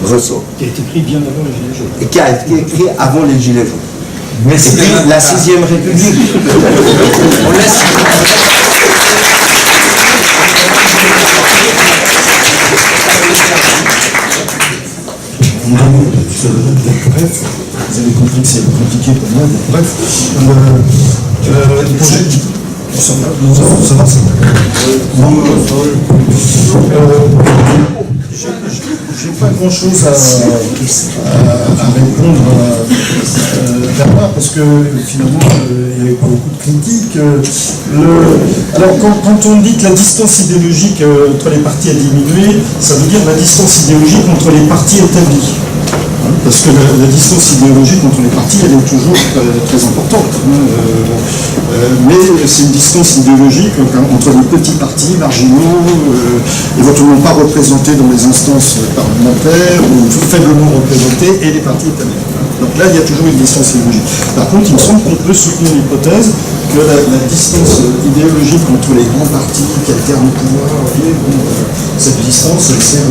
ressorts. Qui a été écrit bien avant les Gilets jaunes. Et qui a été écrit avant les Gilets jaunes. Merci. Et puis, la 6e République. On laisse. on me demande d'être bref. Vous avez compris que c'est compliqué pour moi d'être bref. Ça va. J'ai pas grand chose à répondre à Bernard parce que finalement il y a eu beaucoup de critiques. Alors quand on dit que la distance idéologique entre les partis a diminué, ça veut dire la distance idéologique entre les partis établis. Parce que la distance idéologique entre les partis, elle est toujours très importante. Mais c'est une distance idéologique entre les petits partis marginaux, éventuellement pas représentés dans les instances parlementaires, ou faiblement représentés, et les partis établis. Donc là, il y a toujours une distance idéologique. Par contre, il me semble qu'on peut soutenir l'hypothèse que la distance idéologique entre les grands partis qui alternent le pouvoir, cette distance, elle sert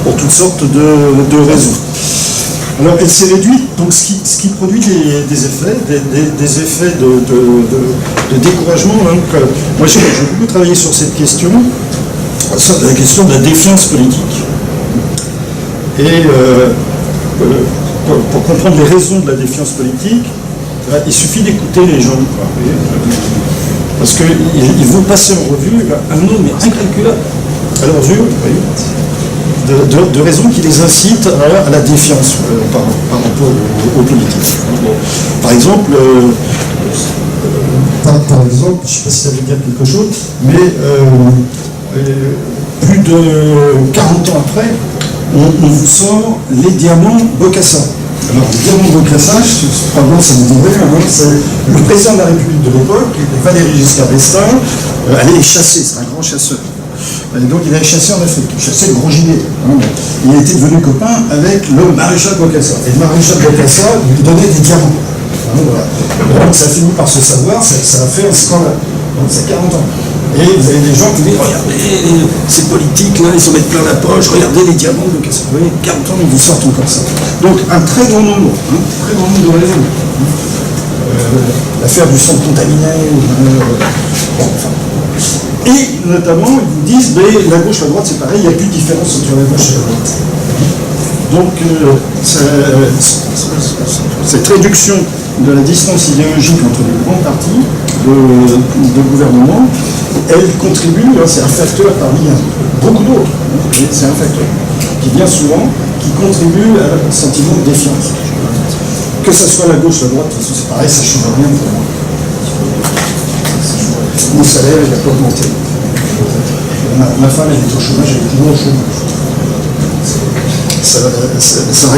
pour toutes sortes de raisons. Alors elle s'est réduite, donc ce qui produit des effets, des effets de découragement. Moi j'ai beaucoup travaillé sur cette question, la question de la défiance politique. Et pour comprendre les raisons de la défiance politique, il suffit d'écouter les gens. Parce qu'ils vont passer en revue un nombre incalculable à leurs yeux, de raisons qui les incitent à la défiance par rapport aux politiques. Par exemple, je ne sais pas si ça veut dire quelque chose, mais plus de 40 ans après, on vous sort les diamants Bokassa. Alors, les diamants Bokassa, probablement ça vous dit rien, c'est le président de la République de l'époque, Valéry Giscard d'Estaing, allait chasser, c'est un grand chasseur. Et donc il allait chasser en Afrique, il chassait le gros gibier. Il était devenu copain avec le maréchal Bokassa. Et le maréchal Bokassa lui donnait des diamants. Donc ça finit par se savoir, ça a fait un scandale. Donc c'est 40 ans. Et vous avez des gens qui disent, regardez, ces politiques là, ils s'en mettent plein la poche, regardez les diamants de Bokassa. Vous voyez, 40 ans, ils vous sortent encore ça. Donc un très grand nombre de raisons. L'affaire du sang contaminé, et notamment, ils vous disent, mais la gauche, la droite, c'est pareil, il n'y a plus de différence entre la gauche et la droite. Donc, cette réduction de la distance idéologique entre les grands partis de gouvernement, elle contribue, c'est un facteur parmi beaucoup d'autres, c'est un facteur qui vient souvent, qui contribue à un sentiment de défiance. Que ce soit la gauche, la droite, de toute façon, c'est pareil, ça ne change rien pour moi. Mon salaire, il n'a pas augmenté. Ma femme, elle est au chômage, elle est toujours au chômage. Ça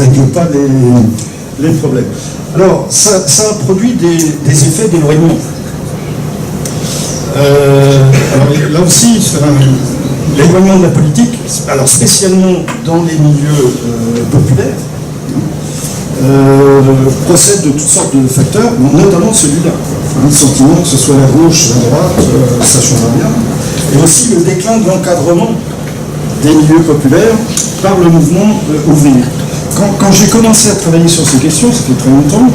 règle pas les problèmes. Alors, ça a produit des effets d'éloignement. Alors, là aussi, l'éloignement de la politique, alors spécialement dans les milieux populaires, procède de toutes sortes de facteurs, notamment celui-là. Le sentiment que ce soit la gauche, la droite, ça change rien. Et aussi le déclin de l'encadrement des milieux populaires par le mouvement ouvrier. Quand j'ai commencé à travailler sur ces questions, ça fait très longtemps,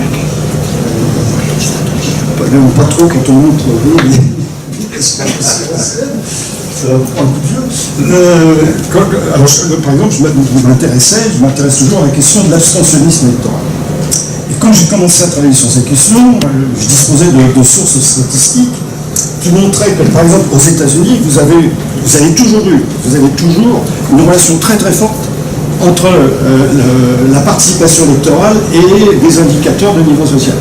pas trop quand on montre ça va prendre un coup de vieux. Alors, par exemple, je m'intéresse toujours à la question de l'abstentionnisme électoral. Et quand j'ai commencé à travailler sur ces questions, je disposais de sources statistiques qui montraient que, par exemple, aux États-Unis, vous avez toujours une relation très très forte entre la participation électorale et des indicateurs de niveau social.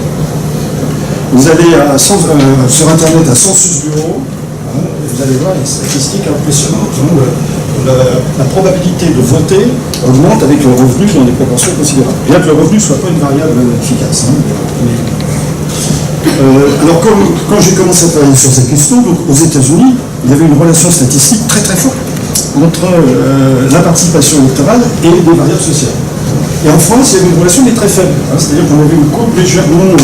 Vous allez sur Internet à Census Bureau, vous allez voir les statistiques impressionnantes. La probabilité de voter augmente avec le revenu dans des proportions considérables. Bien que le revenu ne soit pas une variable efficace. Alors quand j'ai commencé à travailler sur cette question, donc, aux États-Unis, il y avait une relation statistique très très forte entre la participation électorale et des variables sociales. Et en France, il y avait une relation qui est très faible. C'est-à-dire qu'on avait une courbe légèrement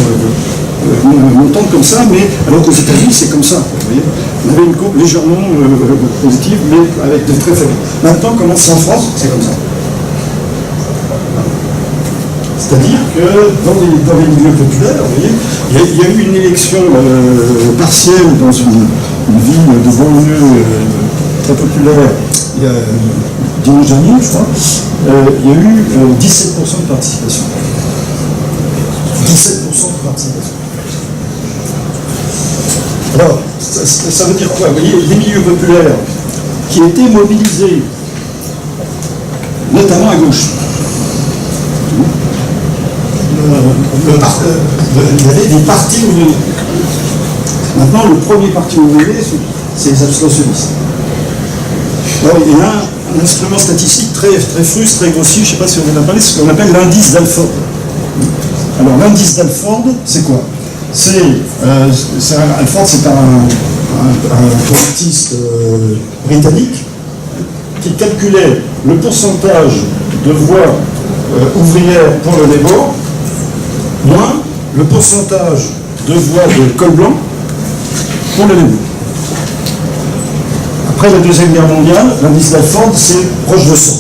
montante comme ça, mais alors qu'aux États-Unis, c'est comme ça. Vous voyez, on avait une courbe légèrement positive, mais avec des très faibles. Maintenant, comment c'est en France, c'est comme ça. C'est-à-dire que dans les milieux populaires, vous voyez, il y a eu une élection partielle dans une ville de banlieue très populaire il y a dimanche dernier, je crois, il y a eu 17% de participation. 17% de participation. Alors, ça veut dire quoi? Vous voyez, les milieux populaires qui étaient mobilisés, notamment à gauche. Il y avait des partis ouvriers. Maintenant, le premier parti ouvrier, c'est les abstentionnistes. Alors, il y a un instrument statistique très fruste, très grossier, je ne sais pas si on en a parlé, c'est ce qu'on appelle l'indice d'Alford. Alors, l'indice d'Alford, c'est quoi? Alford, c'est un politiste britannique qui calculait le pourcentage de voix ouvrières pour le Labour moins le pourcentage de voix de col blanc pour le Labour. Après la Deuxième Guerre mondiale, l'indice d'Alford, c'est proche de 100.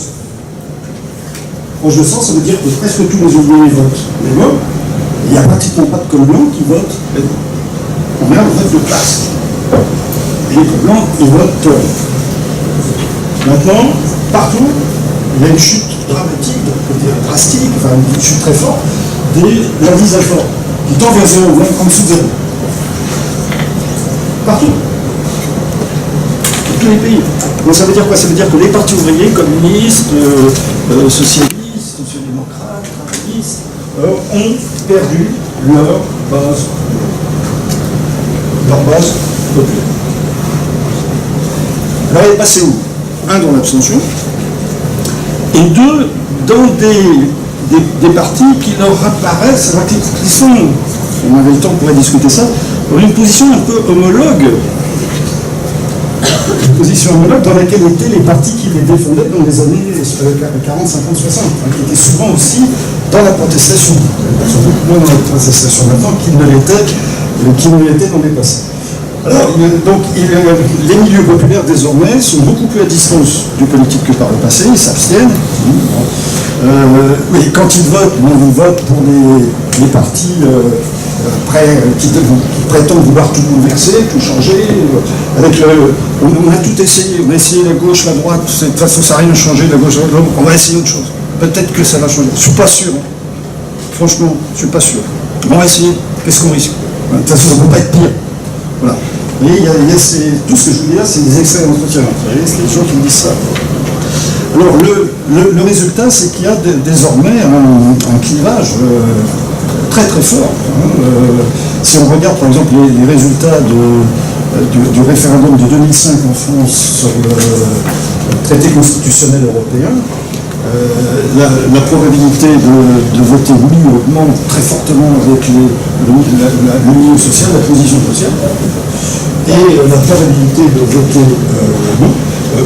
Proche de 100, ça veut dire que presque tous les ouvriers votent Labour. Il n'y a pratiquement pas de col blanc qui vote Labour. On a un vote de classe. Et les col blancs, ils votent Tory. Maintenant, partout, il y a une chute dramatique, drastique, enfin une chute très forte, de l'indice d'Alford, qui tend vers 0, même en dessous de 0. Partout. Dans tous les pays. Donc ça veut dire quoi? Ça veut dire que les partis ouvriers, communistes, socialistes, sociodémocrates, travaillistes, ont perdu leur base populaire. Alors elle est passée où? Un, dans l'abstention, et deux, dans des partis qui leur apparaissent, qui sont, on avait le temps pour discuter ça, dans une position un peu homologue, dans laquelle étaient les partis qui les défendaient dans les années 40, 50, 60, qui étaient souvent aussi dans la protestation, beaucoup moins dans la protestation maintenant qu'ils ne l'étaient dans les passés. Alors, donc, les milieux populaires désormais sont beaucoup plus à distance du politique que par le passé, ils s'abstiennent. Oui, quand ils votent, ils votent pour les partis qui prétendent vouloir tout bouleverser, tout changer. On a tout essayé, on a essayé la gauche, la droite, de toute façon ça n'a rien changé, la gauche, la droite, on va essayer autre chose. Peut-être que ça va changer. Je ne suis pas sûr. Franchement, je ne suis pas sûr. On va essayer, qu'est-ce qu'on risque? De toute façon, ça ne peut pas être pire. Voilà. Et tout ce que je vous dis là, c'est des extraits d'entretien. Vous voyez, c'est des gens qui me disent ça. Alors, le résultat, c'est qu'il y a désormais un clivage très très fort. Si on regarde, par exemple, les résultats du référendum de 2005 en France sur le traité constitutionnel européen, la probabilité de voter oui augmente très fortement avec le milieu social, la position sociale, et la probabilité de voter non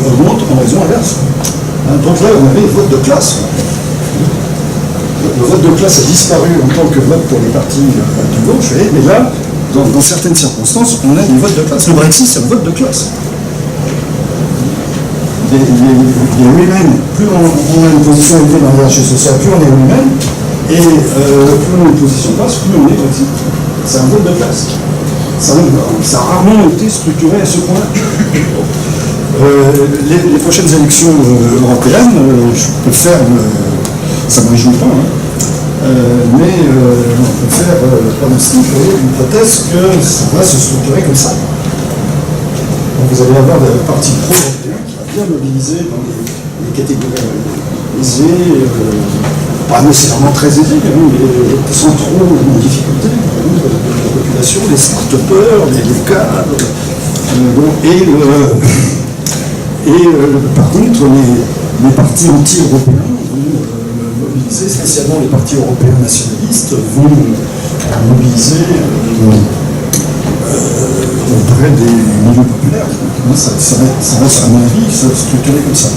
augmente en raison inverse. Donc là, on avait le vote de classe. Le vote de classe a disparu en tant que vote pour les partis de gauche, mais là, dans certaines circonstances, on a des votes de classe. Le Brexit, c'est un vote de classe. Les women, plus on a une position élevée dans la hiérarchie sociale, plus on est women, et plus on a une position basse, plus on est Brexit. C'est un vote de classe. Ça a rarement été structuré à ce point-là. Les prochaines élections européennes, je peux faire, ça ne me réjouit pas, mais on peut faire pronostic, l'hypothèse que ça va se structurer comme ça. Donc vous allez avoir des partis pro-européens qui vont bien mobiliser dans les catégories aisées, pas nécessairement très aisées, mais sans trop de difficultés, la population, les start-upers, les cadres, par contre, les partis anti-européens vont mobiliser, spécialement les partis européens nationalistes, vont mobiliser auprès des milieux populaires. Ça va, à mon avis, se structurer comme ça.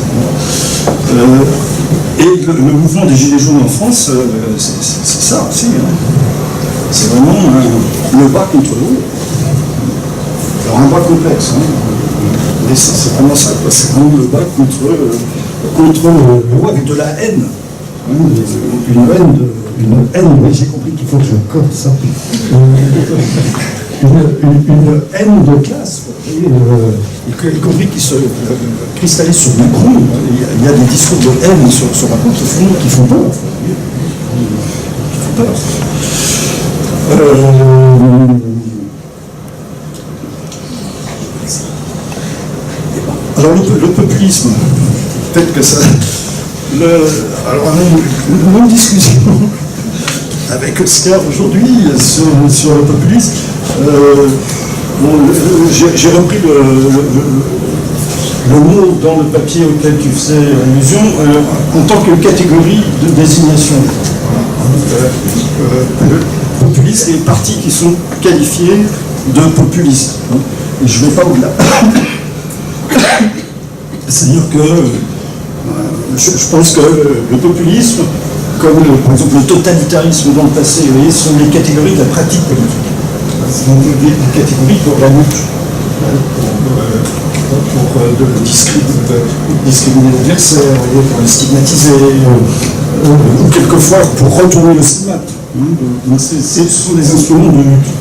Et le mouvement des Gilets jaunes en France, c'est ça aussi. C'est vraiment le bas contre le haut. Alors un bas complexe. Mais c'est vraiment ça, c'est vraiment le bas contre le haut avec de la haine. Une haine, oui, j'ai compris qu'il faut que je code ça. une haine de classe, y compris qui se cristallise sur le groupe. Il y a des discours de haine sur ce rapport qui font peur. Qui font peur. Alors le populisme, peut-être que ça... alors une longue discussion avec Oscar aujourd'hui sur le populisme. J'ai repris le mot dans le papier auquel tu faisais allusion en tant que catégorie de désignation. Populistes, les partis qui sont qualifiés de populistes. Et je ne vais pas au-delà. C'est-à-dire que je pense que le populisme, comme par exemple le totalitarisme dans le passé, vous voyez, sont les catégories de la pratique politique. Ce sont des catégories pour la lutte, pour discriminer l'adversaire, pour le stigmatiser, ou quelquefois pour retourner le stigmate. Donc ce sont des instruments de lutte.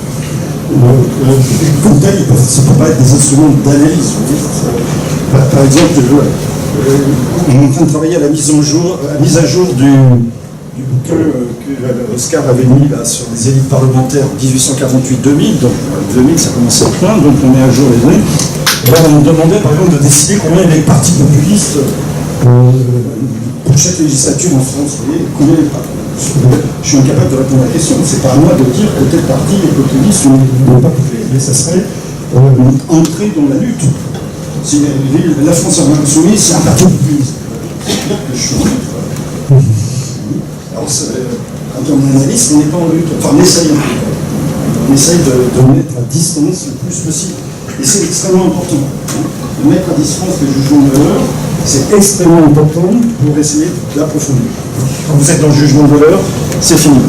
Comme tel, ça ne peut pas être des instruments d'analyse. Par exemple, on est en train de travailler à la mise à jour du bouquin que Oscar avait mis là, sur les élites parlementaires 1848-2000. Donc 2000, ça commençait à point, donc on met à jour les données. Et là, on nous demandait par exemple de décider combien les partis populistes pour chaque législature en France. Vous voyez, combien les partis. Je suis incapable de répondre à la question. C'est pas à moi de dire que tel parti est populiste ou n'est pas populiste, mais ça serait entrer dans la lutte. Si la France insoumise, c'est un parti populiste. C'est-à-dire que je suis en lutte. Alors, quand on analyse, on n'est pas en lutte. Enfin, on essaye en tout cas. On essaye de mettre à distance le plus possible. Et c'est extrêmement important. De mettre à distance les jugements de valeur, c'est extrêmement important pour essayer d'approfondir. Quand vous êtes dans le jugement de valeur, c'est fini.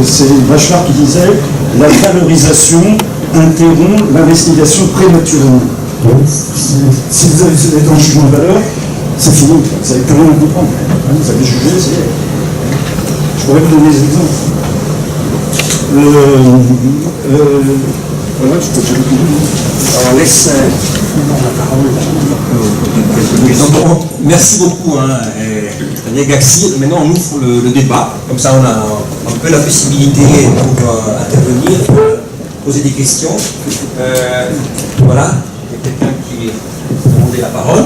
C'est Bachelard qui disait « La valorisation interrompt l'investigation prématurément ». Si vous êtes dans le jugement de valeur, c'est fini. Vous n'avez plus rien à comprendre. Vous avez jugé, c'est... Je pourrais vous donner des exemples. Voilà, je peux te le dire. Alors, laisse la parole. Merci beaucoup, Daniel Gaxi. Maintenant, on ouvre le débat. Comme ça, on a un peu la possibilité pour intervenir, poser des questions. Voilà, il y a quelqu'un qui a demandé la parole.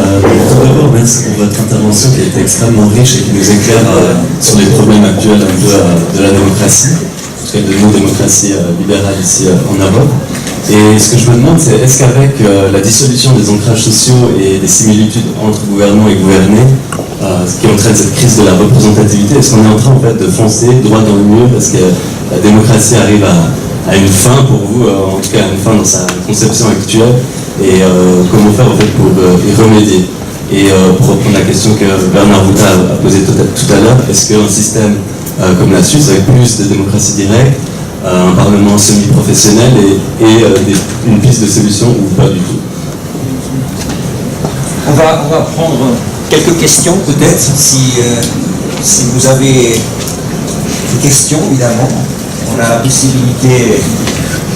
Tout d'abord, merci pour votre intervention qui a été extrêmement riche et qui nous éclaire sur les problèmes actuels un peu de la démocratie, en tout cas de nos démocraties libérales ici en Europe. Et ce que je me demande, c'est est-ce qu'avec la dissolution des ancrages sociaux et des similitudes entre gouvernement et gouverné, ce qui entraîne cette crise de la représentativité, est-ce qu'on est en train en fait de foncer droit dans le mur parce que la démocratie arrive à une fin pour vous, en tout cas à une fin dans sa conception actuelle, et comment faire en fait pour y remédier. Et pour reprendre la question que Bernard Routa a posée tout à l'heure, est-ce qu'un système comme la Suisse, avec plus de démocratie directe, un parlement semi-professionnel et une piste de solution ou pas du tout? On va prendre quelques questions peut-être, si vous avez des questions, évidemment. On a la possibilité,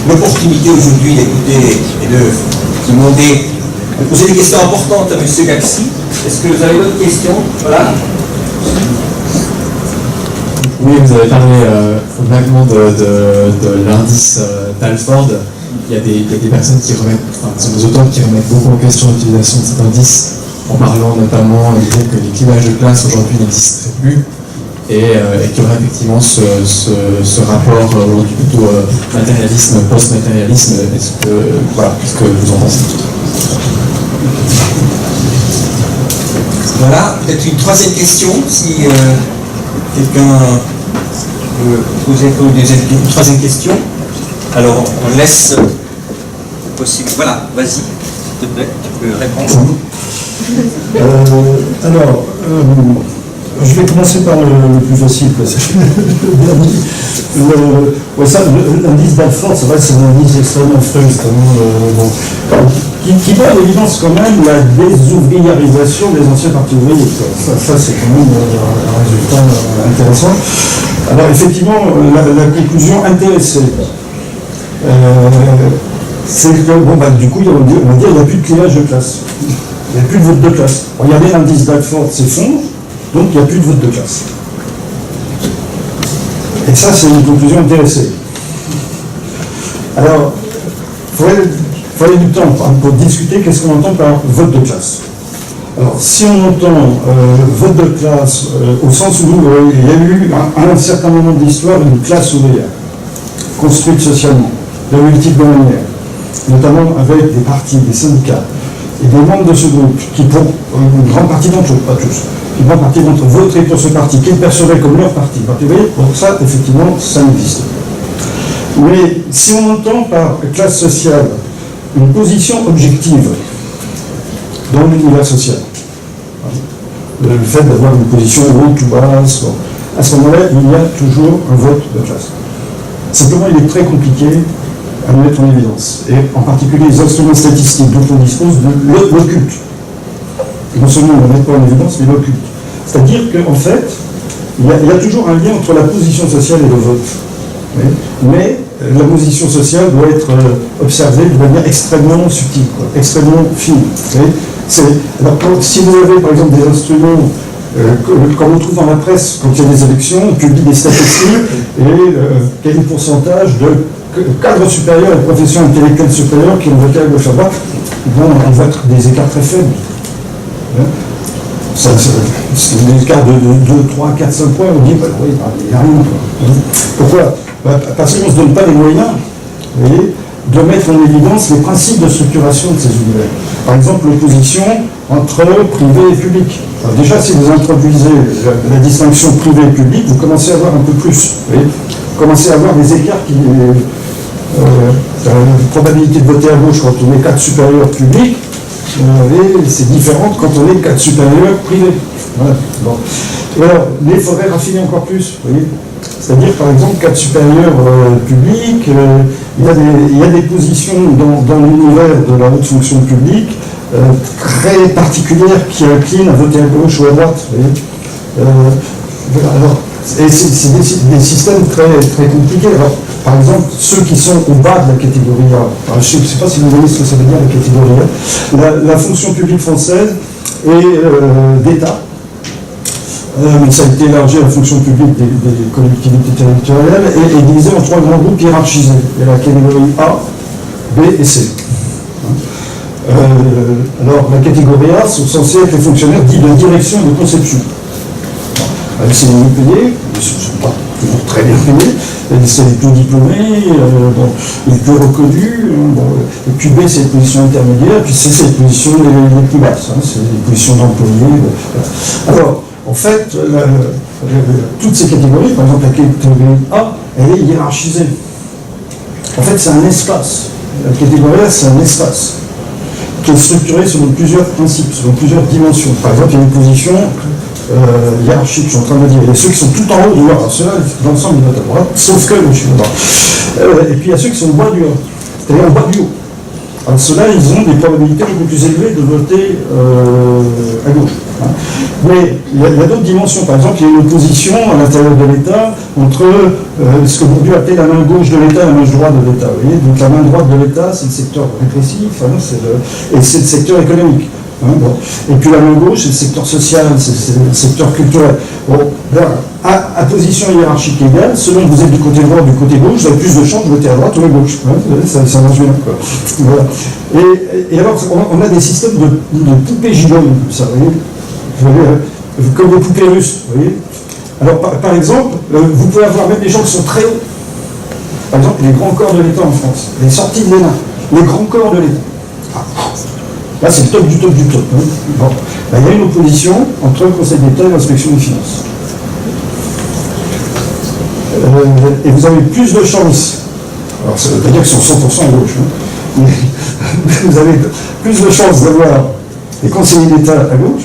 l'opportunité aujourd'hui d'écouter et de poser des questions importantes à M. Gaxi. Est-ce que vous avez d'autres questions? Voilà. Oui, vous avez parlé vaguement de l'indice Talford. Il y a des personnes qui remettent, enfin, ce sont des auteurs qui remettent beaucoup en question l'utilisation de cet indice, en parlant notamment de l'idée que les clivages de classe aujourd'hui n'existeraient plus, et qu'il y aurait effectivement ce rapport aujourd'hui plutôt matérialisme, post-matérialisme. Qu'est-ce que vous en pensez? Voilà, peut-être une troisième question, si quelqu'un veut poser une troisième question. Alors, on laisse possible. Voilà, vas-y, s'il te plaît, tu peux répondre. Je vais commencer par le plus facile, c'est le dernier. L'indice d'Alford, c'est vrai, c'est un indice extrêmement frustrant, qui met en évidence quand même la désouvriérisation des anciens partis ouvriers. Ça c'est quand même un résultat intéressant. Alors effectivement, la conclusion intéressée, c'est que du coup, on va dire qu'il n'y a plus de clivage de classe. Il n'y a plus de vote de classe. Regardez l'indice d'Alford s'effondre, donc il n'y a plus de vote de classe. Et ça, c'est une conclusion intéressée. Alors, il faut aller du temps pour discuter qu'est-ce qu'on entend par vote de classe. Alors, si on entend vote de classe au sens où il y a eu à un certain moment de l'histoire une classe ouvrière, construite socialement, de multiples manières, notamment avec des partis, des syndicats, et des membres de ce groupe, qui pour une grande partie d'entre eux, pas tous, une grande partie d'entre eux voteraient pour ce parti, qu'ils percevaient comme leur parti. Vous voyez, pour ça, effectivement, ça n'existe pas. Mais si on entend par classe sociale une position objective dans l'univers social, le fait d'avoir une position haute ou basse, à ce moment-là, il y a toujours un vote de classe. Simplement, il est très compliqué à mettre en évidence, et en particulier les instruments statistiques dont on dispose de l'occulte. Non seulement on ne le met pas en évidence, mais l'occulte. C'est-à-dire qu'en fait, il y a toujours un lien entre la position sociale et le vote. Mais la position sociale doit être observée de manière extrêmement subtile, extrêmement fine. Alors, si vous avez par exemple des instruments, comme on trouve dans la presse, quand il y a des élections, on publie des statistiques et quel est le pourcentage de cadres supérieurs et professions intellectuelles supérieures qui ont voté à gauche à droite, on voit des écarts très faibles. C'est des écarts de 2, 3, 4, 5 points, on dit, oui, il n'y a rien. Pourquoi? Parce qu'on ne se donne pas les moyens, vous voyez, de mettre en évidence les principes de structuration de ces univers. Par exemple, l'opposition entre privé et public. Alors déjà, si vous introduisez la distinction privé et public, vous commencez à voir un peu plus. Vous voyez, vous commencez à avoir des écarts qui... la probabilité de voter à gauche quand on est cadre supérieur public, c'est différent quand on est cadre supérieur privé. Voilà. Bon. Alors, mais il faudrait raffiner encore plus. Vous voyez, c'est-à-dire, par exemple, cadre supérieur public, il y a des positions dans l'univers de la haute fonction publique très particulières qui inclinent à voter à gauche ou à droite. Vous voyez. Alors, et c'est des systèmes très, très compliqués. Alors, par exemple, ceux qui sont au bas de la catégorie A, alors, je ne sais pas si vous voyez ce que ça veut dire la catégorie A, la fonction publique française est d'État. Mais ça a été élargi à la fonction publique des collectivités territoriales et divisé en 3 grands groupes hiérarchisés. Il y a la catégorie A, B et C. Alors, la catégorie A sont censés être les fonctionnaires dits de direction et de conception. C'est les mieux payés, ils ne sont pas toujours très bien payés, c'est les plus diplômés, les plus reconnus, et puis B c'est les positions intermédiaires, puis C c'est les positions les plus basses, c'est les positions d'employés. Alors, en fait, toutes ces catégories, par exemple la catégorie A, elle est hiérarchisée. En fait, c'est un espace. La catégorie A, c'est un espace qui est structuré selon plusieurs principes, selon plusieurs dimensions. Par exemple, il y a une position hiérarchique, je suis en train de dire. Il y a ceux qui sont tout en haut du A. Alors ceux-là, dans l'ensemble, ils votent à droite, sauf que je suis là. Et puis il y a ceux qui sont au bas du A, c'est-à-dire au bas du haut. Alors ceux-là, ils ont des probabilités beaucoup plus élevées de voter à gauche. Mais il y a d'autres dimensions. Par exemple, il y a une opposition à l'intérieur de l'État entre ce que Bourdieu appelait la main gauche de l'État et la main droite de l'État. Vous voyez, donc la main droite de l'État, c'est le secteur répressif, et c'est le secteur économique. Bon. Et puis la main gauche, c'est le secteur social, c'est le secteur culturel. Bon, à position hiérarchique égale, selon que vous êtes du côté droit ou du côté gauche, vous avez plus de chances de voter à droite ou à gauche. Ça marche bien. Voilà. Et alors, on a des systèmes de poupées gigantesques, ça, vous voyez, comme des poupées russes. Vous voyez. Alors, par exemple, vous pouvez avoir même des gens qui sont très hauts. Par exemple, les grands corps de l'État en France, les sorties de l'ENA, les grands corps de l'État. Là, c'est le top du top du top. Bon. Là, il y a une opposition entre le Conseil d'État et l'inspection des finances. Et vous avez plus de chances, alors ça ne veut pas dire qu'ils sont 100% à gauche, mais vous avez plus de chances d'avoir des conseillers d'État à gauche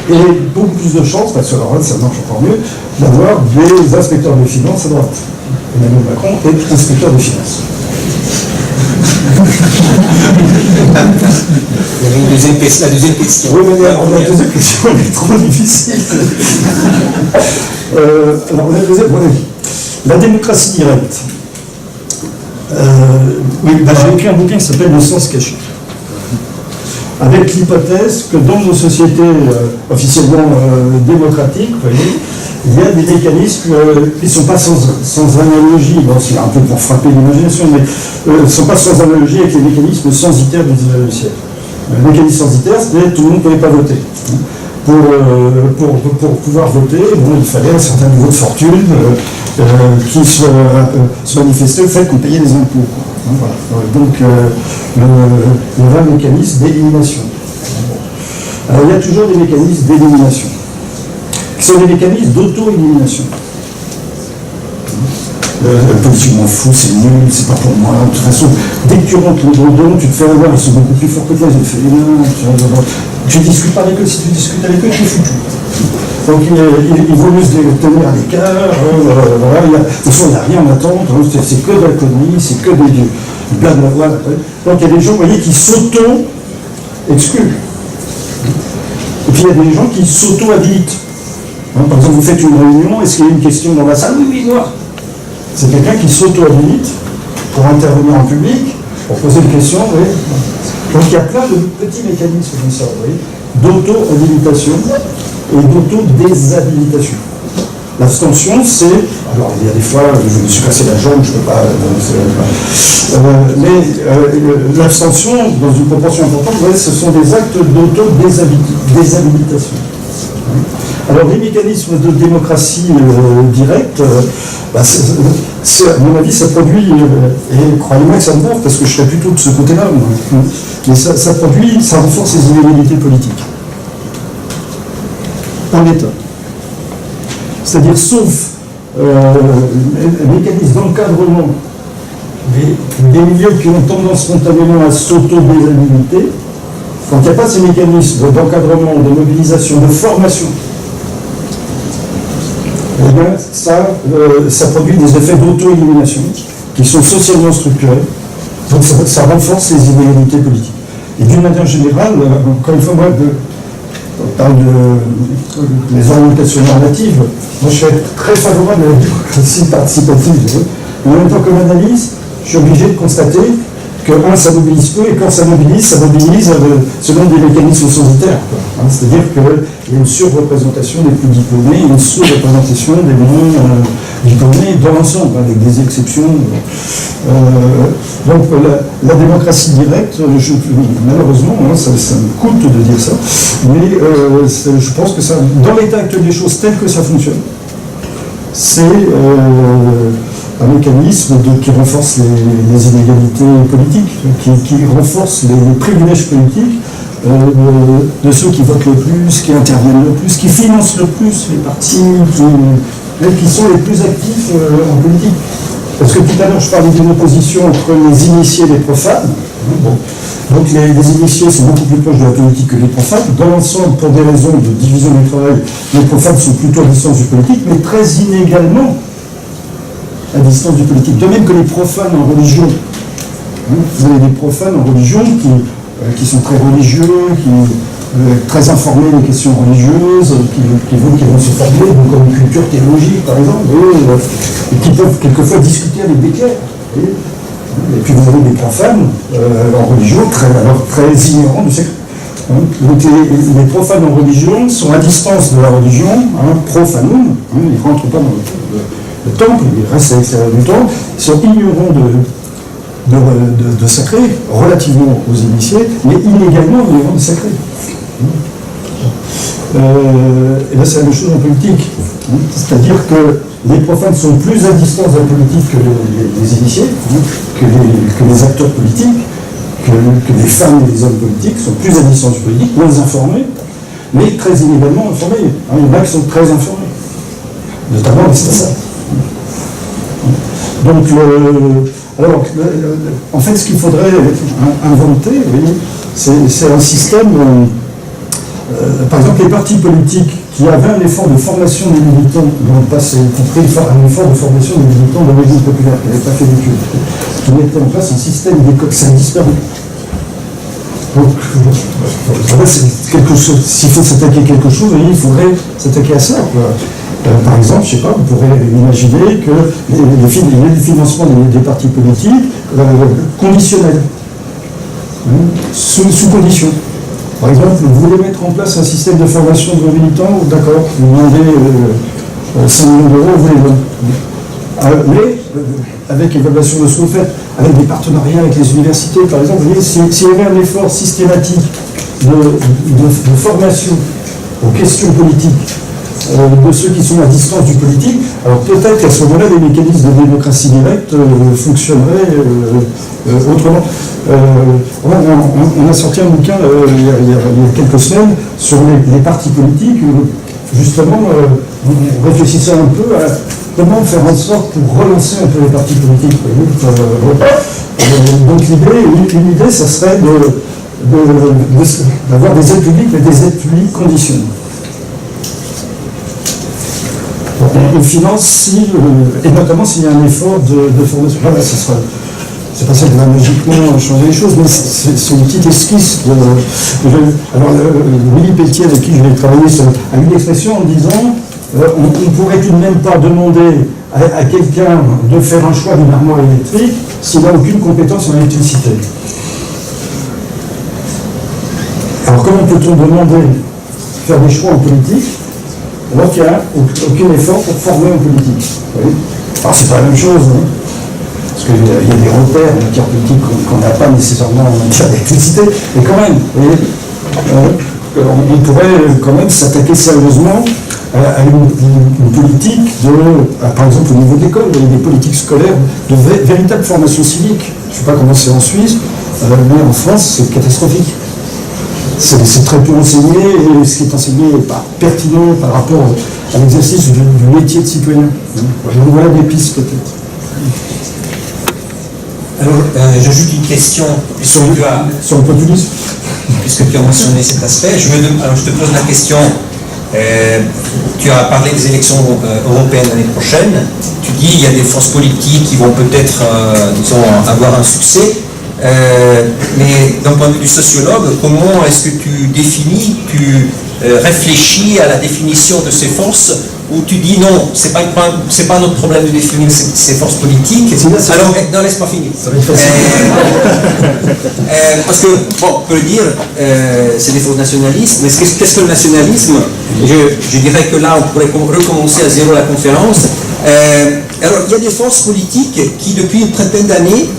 et beaucoup plus de chances, parce que alors là, ça marche encore mieux, d'avoir des inspecteurs de finances à droite. Emmanuel Macron est inspecteur de finances. Il y avait la deuxième question. Oui, mais la deuxième question est trop difficile. Alors, la deuxième, la démocratie directe. J'ai écrit un bouquin qui s'appelle Le sens caché. Avec l'hypothèse que dans nos sociétés officiellement démocratiques, vous voyez, il y a des mécanismes qui ne sont pas sans analogie, bon, c'est un peu pour frapper l'imagination, mais ne sont pas sans analogie avec les mécanismes censitaires du 19e siècle. Le mécanisme censitaire, c'est-à-dire que tout le monde ne pouvait pas voter. Pour pouvoir voter, bon, il fallait un certain niveau de fortune qui se manifestait au fait qu'on payait des impôts. Voilà. Donc, le vrai mécanisme d'élimination. Alors, il y a toujours des mécanismes d'élimination, qui sont des mécanismes d'auto-élimination. Le politique m'en fout, c'est nul, c'est pas pour moi. De toute façon, dès que tu rentres le dos, tu te fais avoir, ils sont beaucoup plus forts que toi, ils font tu discutes pas avec eux, si tu discutes avec eux, tu es foutu. Donc il vaut mieux se tenir à l'écart, voilà, de toute façon, il n'y a rien à attendre, c'est que de la connerie, c'est que des blablabla. Donc il y a des gens, vous voyez, qui s'auto-excluent. Et puis il y a des gens qui s'auto-habilitent. Par exemple, vous faites une réunion, est-ce qu'il y a une question dans la salle? Oui, noir. C'est quelqu'un qui s'auto-habilite pour intervenir en public, pour poser une question. Oui. Donc il y a plein de petits mécanismes comme ça, vous voyez, d'auto-habilitation et d'auto-déshabilitation. L'abstention, c'est... Alors il y a des fois, je me suis cassé la jambe, je ne peux pas... mais l'abstention, dans une proportion importante, vous voyez, ce sont des actes d'auto-déshabilitation. Alors les mécanismes de démocratie directe, à mon avis, ça produit, et croyez-moi que ça me gonfle, parce que je serais plutôt de ce côté-là, mais ça renforce les inégalités politiques. En État. C'est-à-dire, sauf les mécanismes d'encadrement des milieux qui ont tendance spontanément à s'auto-déshabiliter, quand il n'y a pas ces mécanismes d'encadrement, de mobilisation, de formation, eh bien, ça produit des effets d'auto-élimination qui sont socialement structurés. Donc ça renforce les inégalités politiques. Et d'une manière générale, encore une fois, moi, on parle des orientations normatives. Moi, je suis très favorable à la démocratie participative. Mais en même temps, comme analyse, je suis obligé de constater que, ça mobilise peu, et quand ça mobilise selon des mécanismes censitaires. C'est-à-dire qu'il y a une surreprésentation des plus diplômés, une sous-représentation des moins diplômés dans l'ensemble, avec des exceptions. Donc la démocratie directe, malheureusement, ça me coûte de dire ça, mais je pense que ça, dans l'état actuel des choses, tel que ça fonctionne, c'est un mécanisme qui renforce les inégalités politiques, qui renforce les privilèges politiques de ceux qui votent le plus, qui interviennent le plus, qui financent le plus les partis, qui sont les plus actifs en politique. Parce que tout à l'heure, je parlais d'une opposition entre les initiés et les profanes. Donc les initiés sont beaucoup plus proches de la politique que les profanes. Dans l'ensemble, pour des raisons de division du travail, les profanes sont plutôt à distance du politique, mais très inégalement à distance du politique. De même que les profanes en religion. Vous avez des profanes en religion qui sont très religieux, très informés des questions religieuses, qui vont se former comme une culture théologique, par exemple, et qui peuvent quelquefois discuter avec des clercs. Et puis vous avez des profanes en religion très ignorants du secret. Donc les profanes en religion sont à distance de la religion, profanum, ils ne rentrent pas dans le temple, ils restent à l'extérieur du temple, ils sont ignorants de sacré, relativement aux initiés, mais inégalement ignorants de sacré. Et là c'est la même chose en politique. C'est-à-dire que les profanes sont plus à distance de la politique que les initiés, que les acteurs politiques, que les femmes et les hommes politiques sont plus à distance du politique, moins informés, mais très inégalement informés. Il y en a qui sont très informés, notamment les Stasa. Donc, alors, en fait, ce qu'il faudrait inventer, c'est un système par exemple, les partis politiques qui avaient un effort de formation des militants dans le passé, y compris un effort de formation des militants dans les villes populaires, qui n'avaient pas fait d'études, qui mettaient en place un système d'école, ça a disparu. Donc, voilà, c'est quelque chose. S'il faut s'attaquer à quelque chose, il faudrait s'attaquer à ça, quoi. Par exemple, je ne sais pas, vous pourrez imaginer que les financements des partis politiques conditionnels, sous condition. Par exemple, vous voulez mettre en place un système de formation de vos militants, d'accord, vous demandez 5 millions d'euros, vous les donnez. Mais, avec évaluation de ce que vous faites, avec des partenariats avec les universités, par exemple, vous voyez, s'il y avait un effort systématique de formation aux questions politiques, de ceux qui sont à distance du politique, alors peut-être qu'à ce moment-là, les mécanismes de démocratie directe fonctionneraient autrement. On a sorti un bouquin il y a quelques semaines sur les partis politiques, justement, on réfléchissait un peu à comment faire en sorte pour relancer un peu les partis politiques. Donc une idée, ça serait d'avoir des aides publiques, mais des aides publiques conditionnées. On finance et notamment s'il y a un effort de formation. Voilà, ça sera. C'est pas ça qui va magiquement changer les choses, mais c'est une petite esquisse. Alors, Willy Pelletier, avec qui je vais travailler, a eu l'expression en disant on ne pourrait tout de même pas demander à quelqu'un de faire un choix d'une armoire électrique s'il n'a aucune compétence en électricité. Alors, comment peut-on demander faire des choix en politique alors qu'il n'y a aucun effort pour former en politique? Alors, c'est pas la même chose, hein. Parce qu'il y a des repères en matière politique qu'on n'a pas nécessairement en matière d'électricité, mais quand même, on pourrait quand même s'attaquer sérieusement à une politique par exemple au niveau de l'école, il y a des politiques scolaires de véritable formation civique. Je ne sais pas comment c'est en Suisse, mais en France, c'est catastrophique. C'est très peu enseigné, et ce qui est enseigné n'est pas pertinent par rapport à l'exercice du métier de citoyen. Donc voilà des pistes peut-être. Alors, j'ajoute une question Sur le populisme. Puisque tu as mentionné cet aspect. Alors, je te pose la question. Tu as parlé des élections européennes l'année prochaine. Tu dis qu'il y a des forces politiques qui vont peut-être, disons, avoir un succès. Mais d'un point de vue du sociologue, comment est-ce que tu définis, tu réfléchis à la définition de ces forces, où tu dis non, c'est pas notre problème de définir ces forces politiques. Alors, non, laisse-moi finir. Parce que, bon, on peut le dire, c'est des forces nationalistes, mais qu'est-ce que le nationalisme? Je dirais que là, on pourrait recommencer à zéro la conférence. Alors, il y a des forces politiques qui, depuis une trentaine d'années,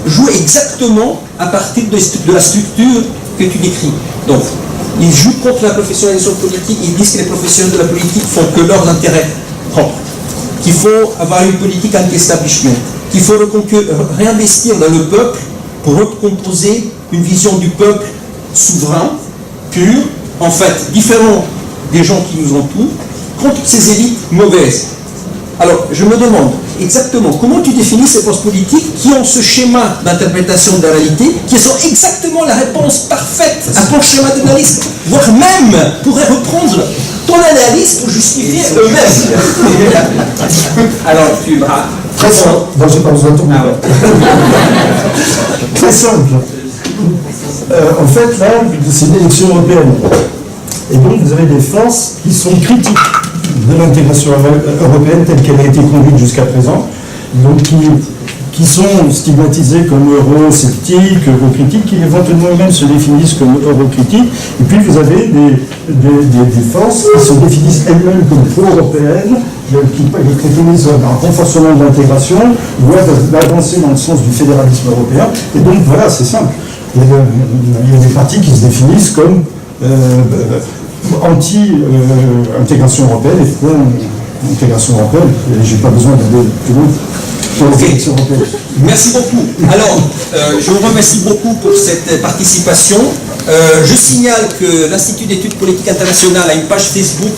jouent exactement à partir de la structure que tu décris. Donc, ils jouent contre la professionnalisation politique, ils disent que les professionnels de la politique font que leurs intérêts propres, qu'il faut avoir une politique anti-establishment, qu'il faut réinvestir dans le peuple pour recomposer une vision du peuple souverain, pur, en fait, différent des gens qui nous entourent, contre ces élites mauvaises. Alors, je me demande exactement comment tu définis ces forces politiques qui ont ce schéma d'interprétation de la réalité, qui sont exactement la réponse parfaite à ton schéma d'analyse, voire même pourraient reprendre ton analyse pour justifier eux-mêmes. Alors, tu vas... Très simple. Non, j'ai pas besoin de ton Très simple. En fait, là, c'est une élection européenne. Et donc, vous avez des forces qui sont critiques de l'intégration européenne telle qu'elle a été conduite jusqu'à présent, donc qui sont stigmatisés comme eurosceptiques, eurocritiques, qui éventuellement eux-mêmes se définissent comme eurocritiques, et puis vous avez des forces qui se définissent elles-mêmes comme pro-européennes, qui préconisent un renforcement de l'intégration, voire d'avancer dans le sens du fédéralisme européen, et donc voilà, c'est simple. Il y a des partis qui se définissent comme anti-intégration européenne et pro-intégration européenne. Je n'ai pas besoin d'aller plus loin. Okay. Merci beaucoup. Alors, je vous remercie beaucoup pour cette participation. Je signale que l'Institut d'études politiques internationales a une page Facebook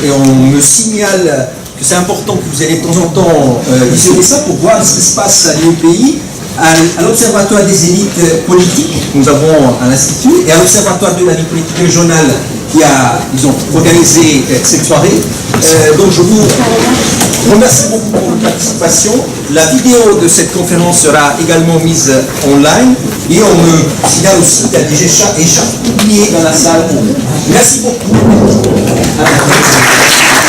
et on me signale que c'est important que vous allez de temps en temps visionner ça pour voir ce qui se passe à l'IEPI, à l'Observatoire des élites politiques, nous avons à l'Institut, et à l'Observatoire de la vie politique régionale qui a, disons, organisé cette soirée. Donc je vous remercie beaucoup pour votre participation. La vidéo de cette conférence sera également mise online et on me signale aussi qu'il y a des écharpes oubliées dans la salle. Merci beaucoup. À la prochaine.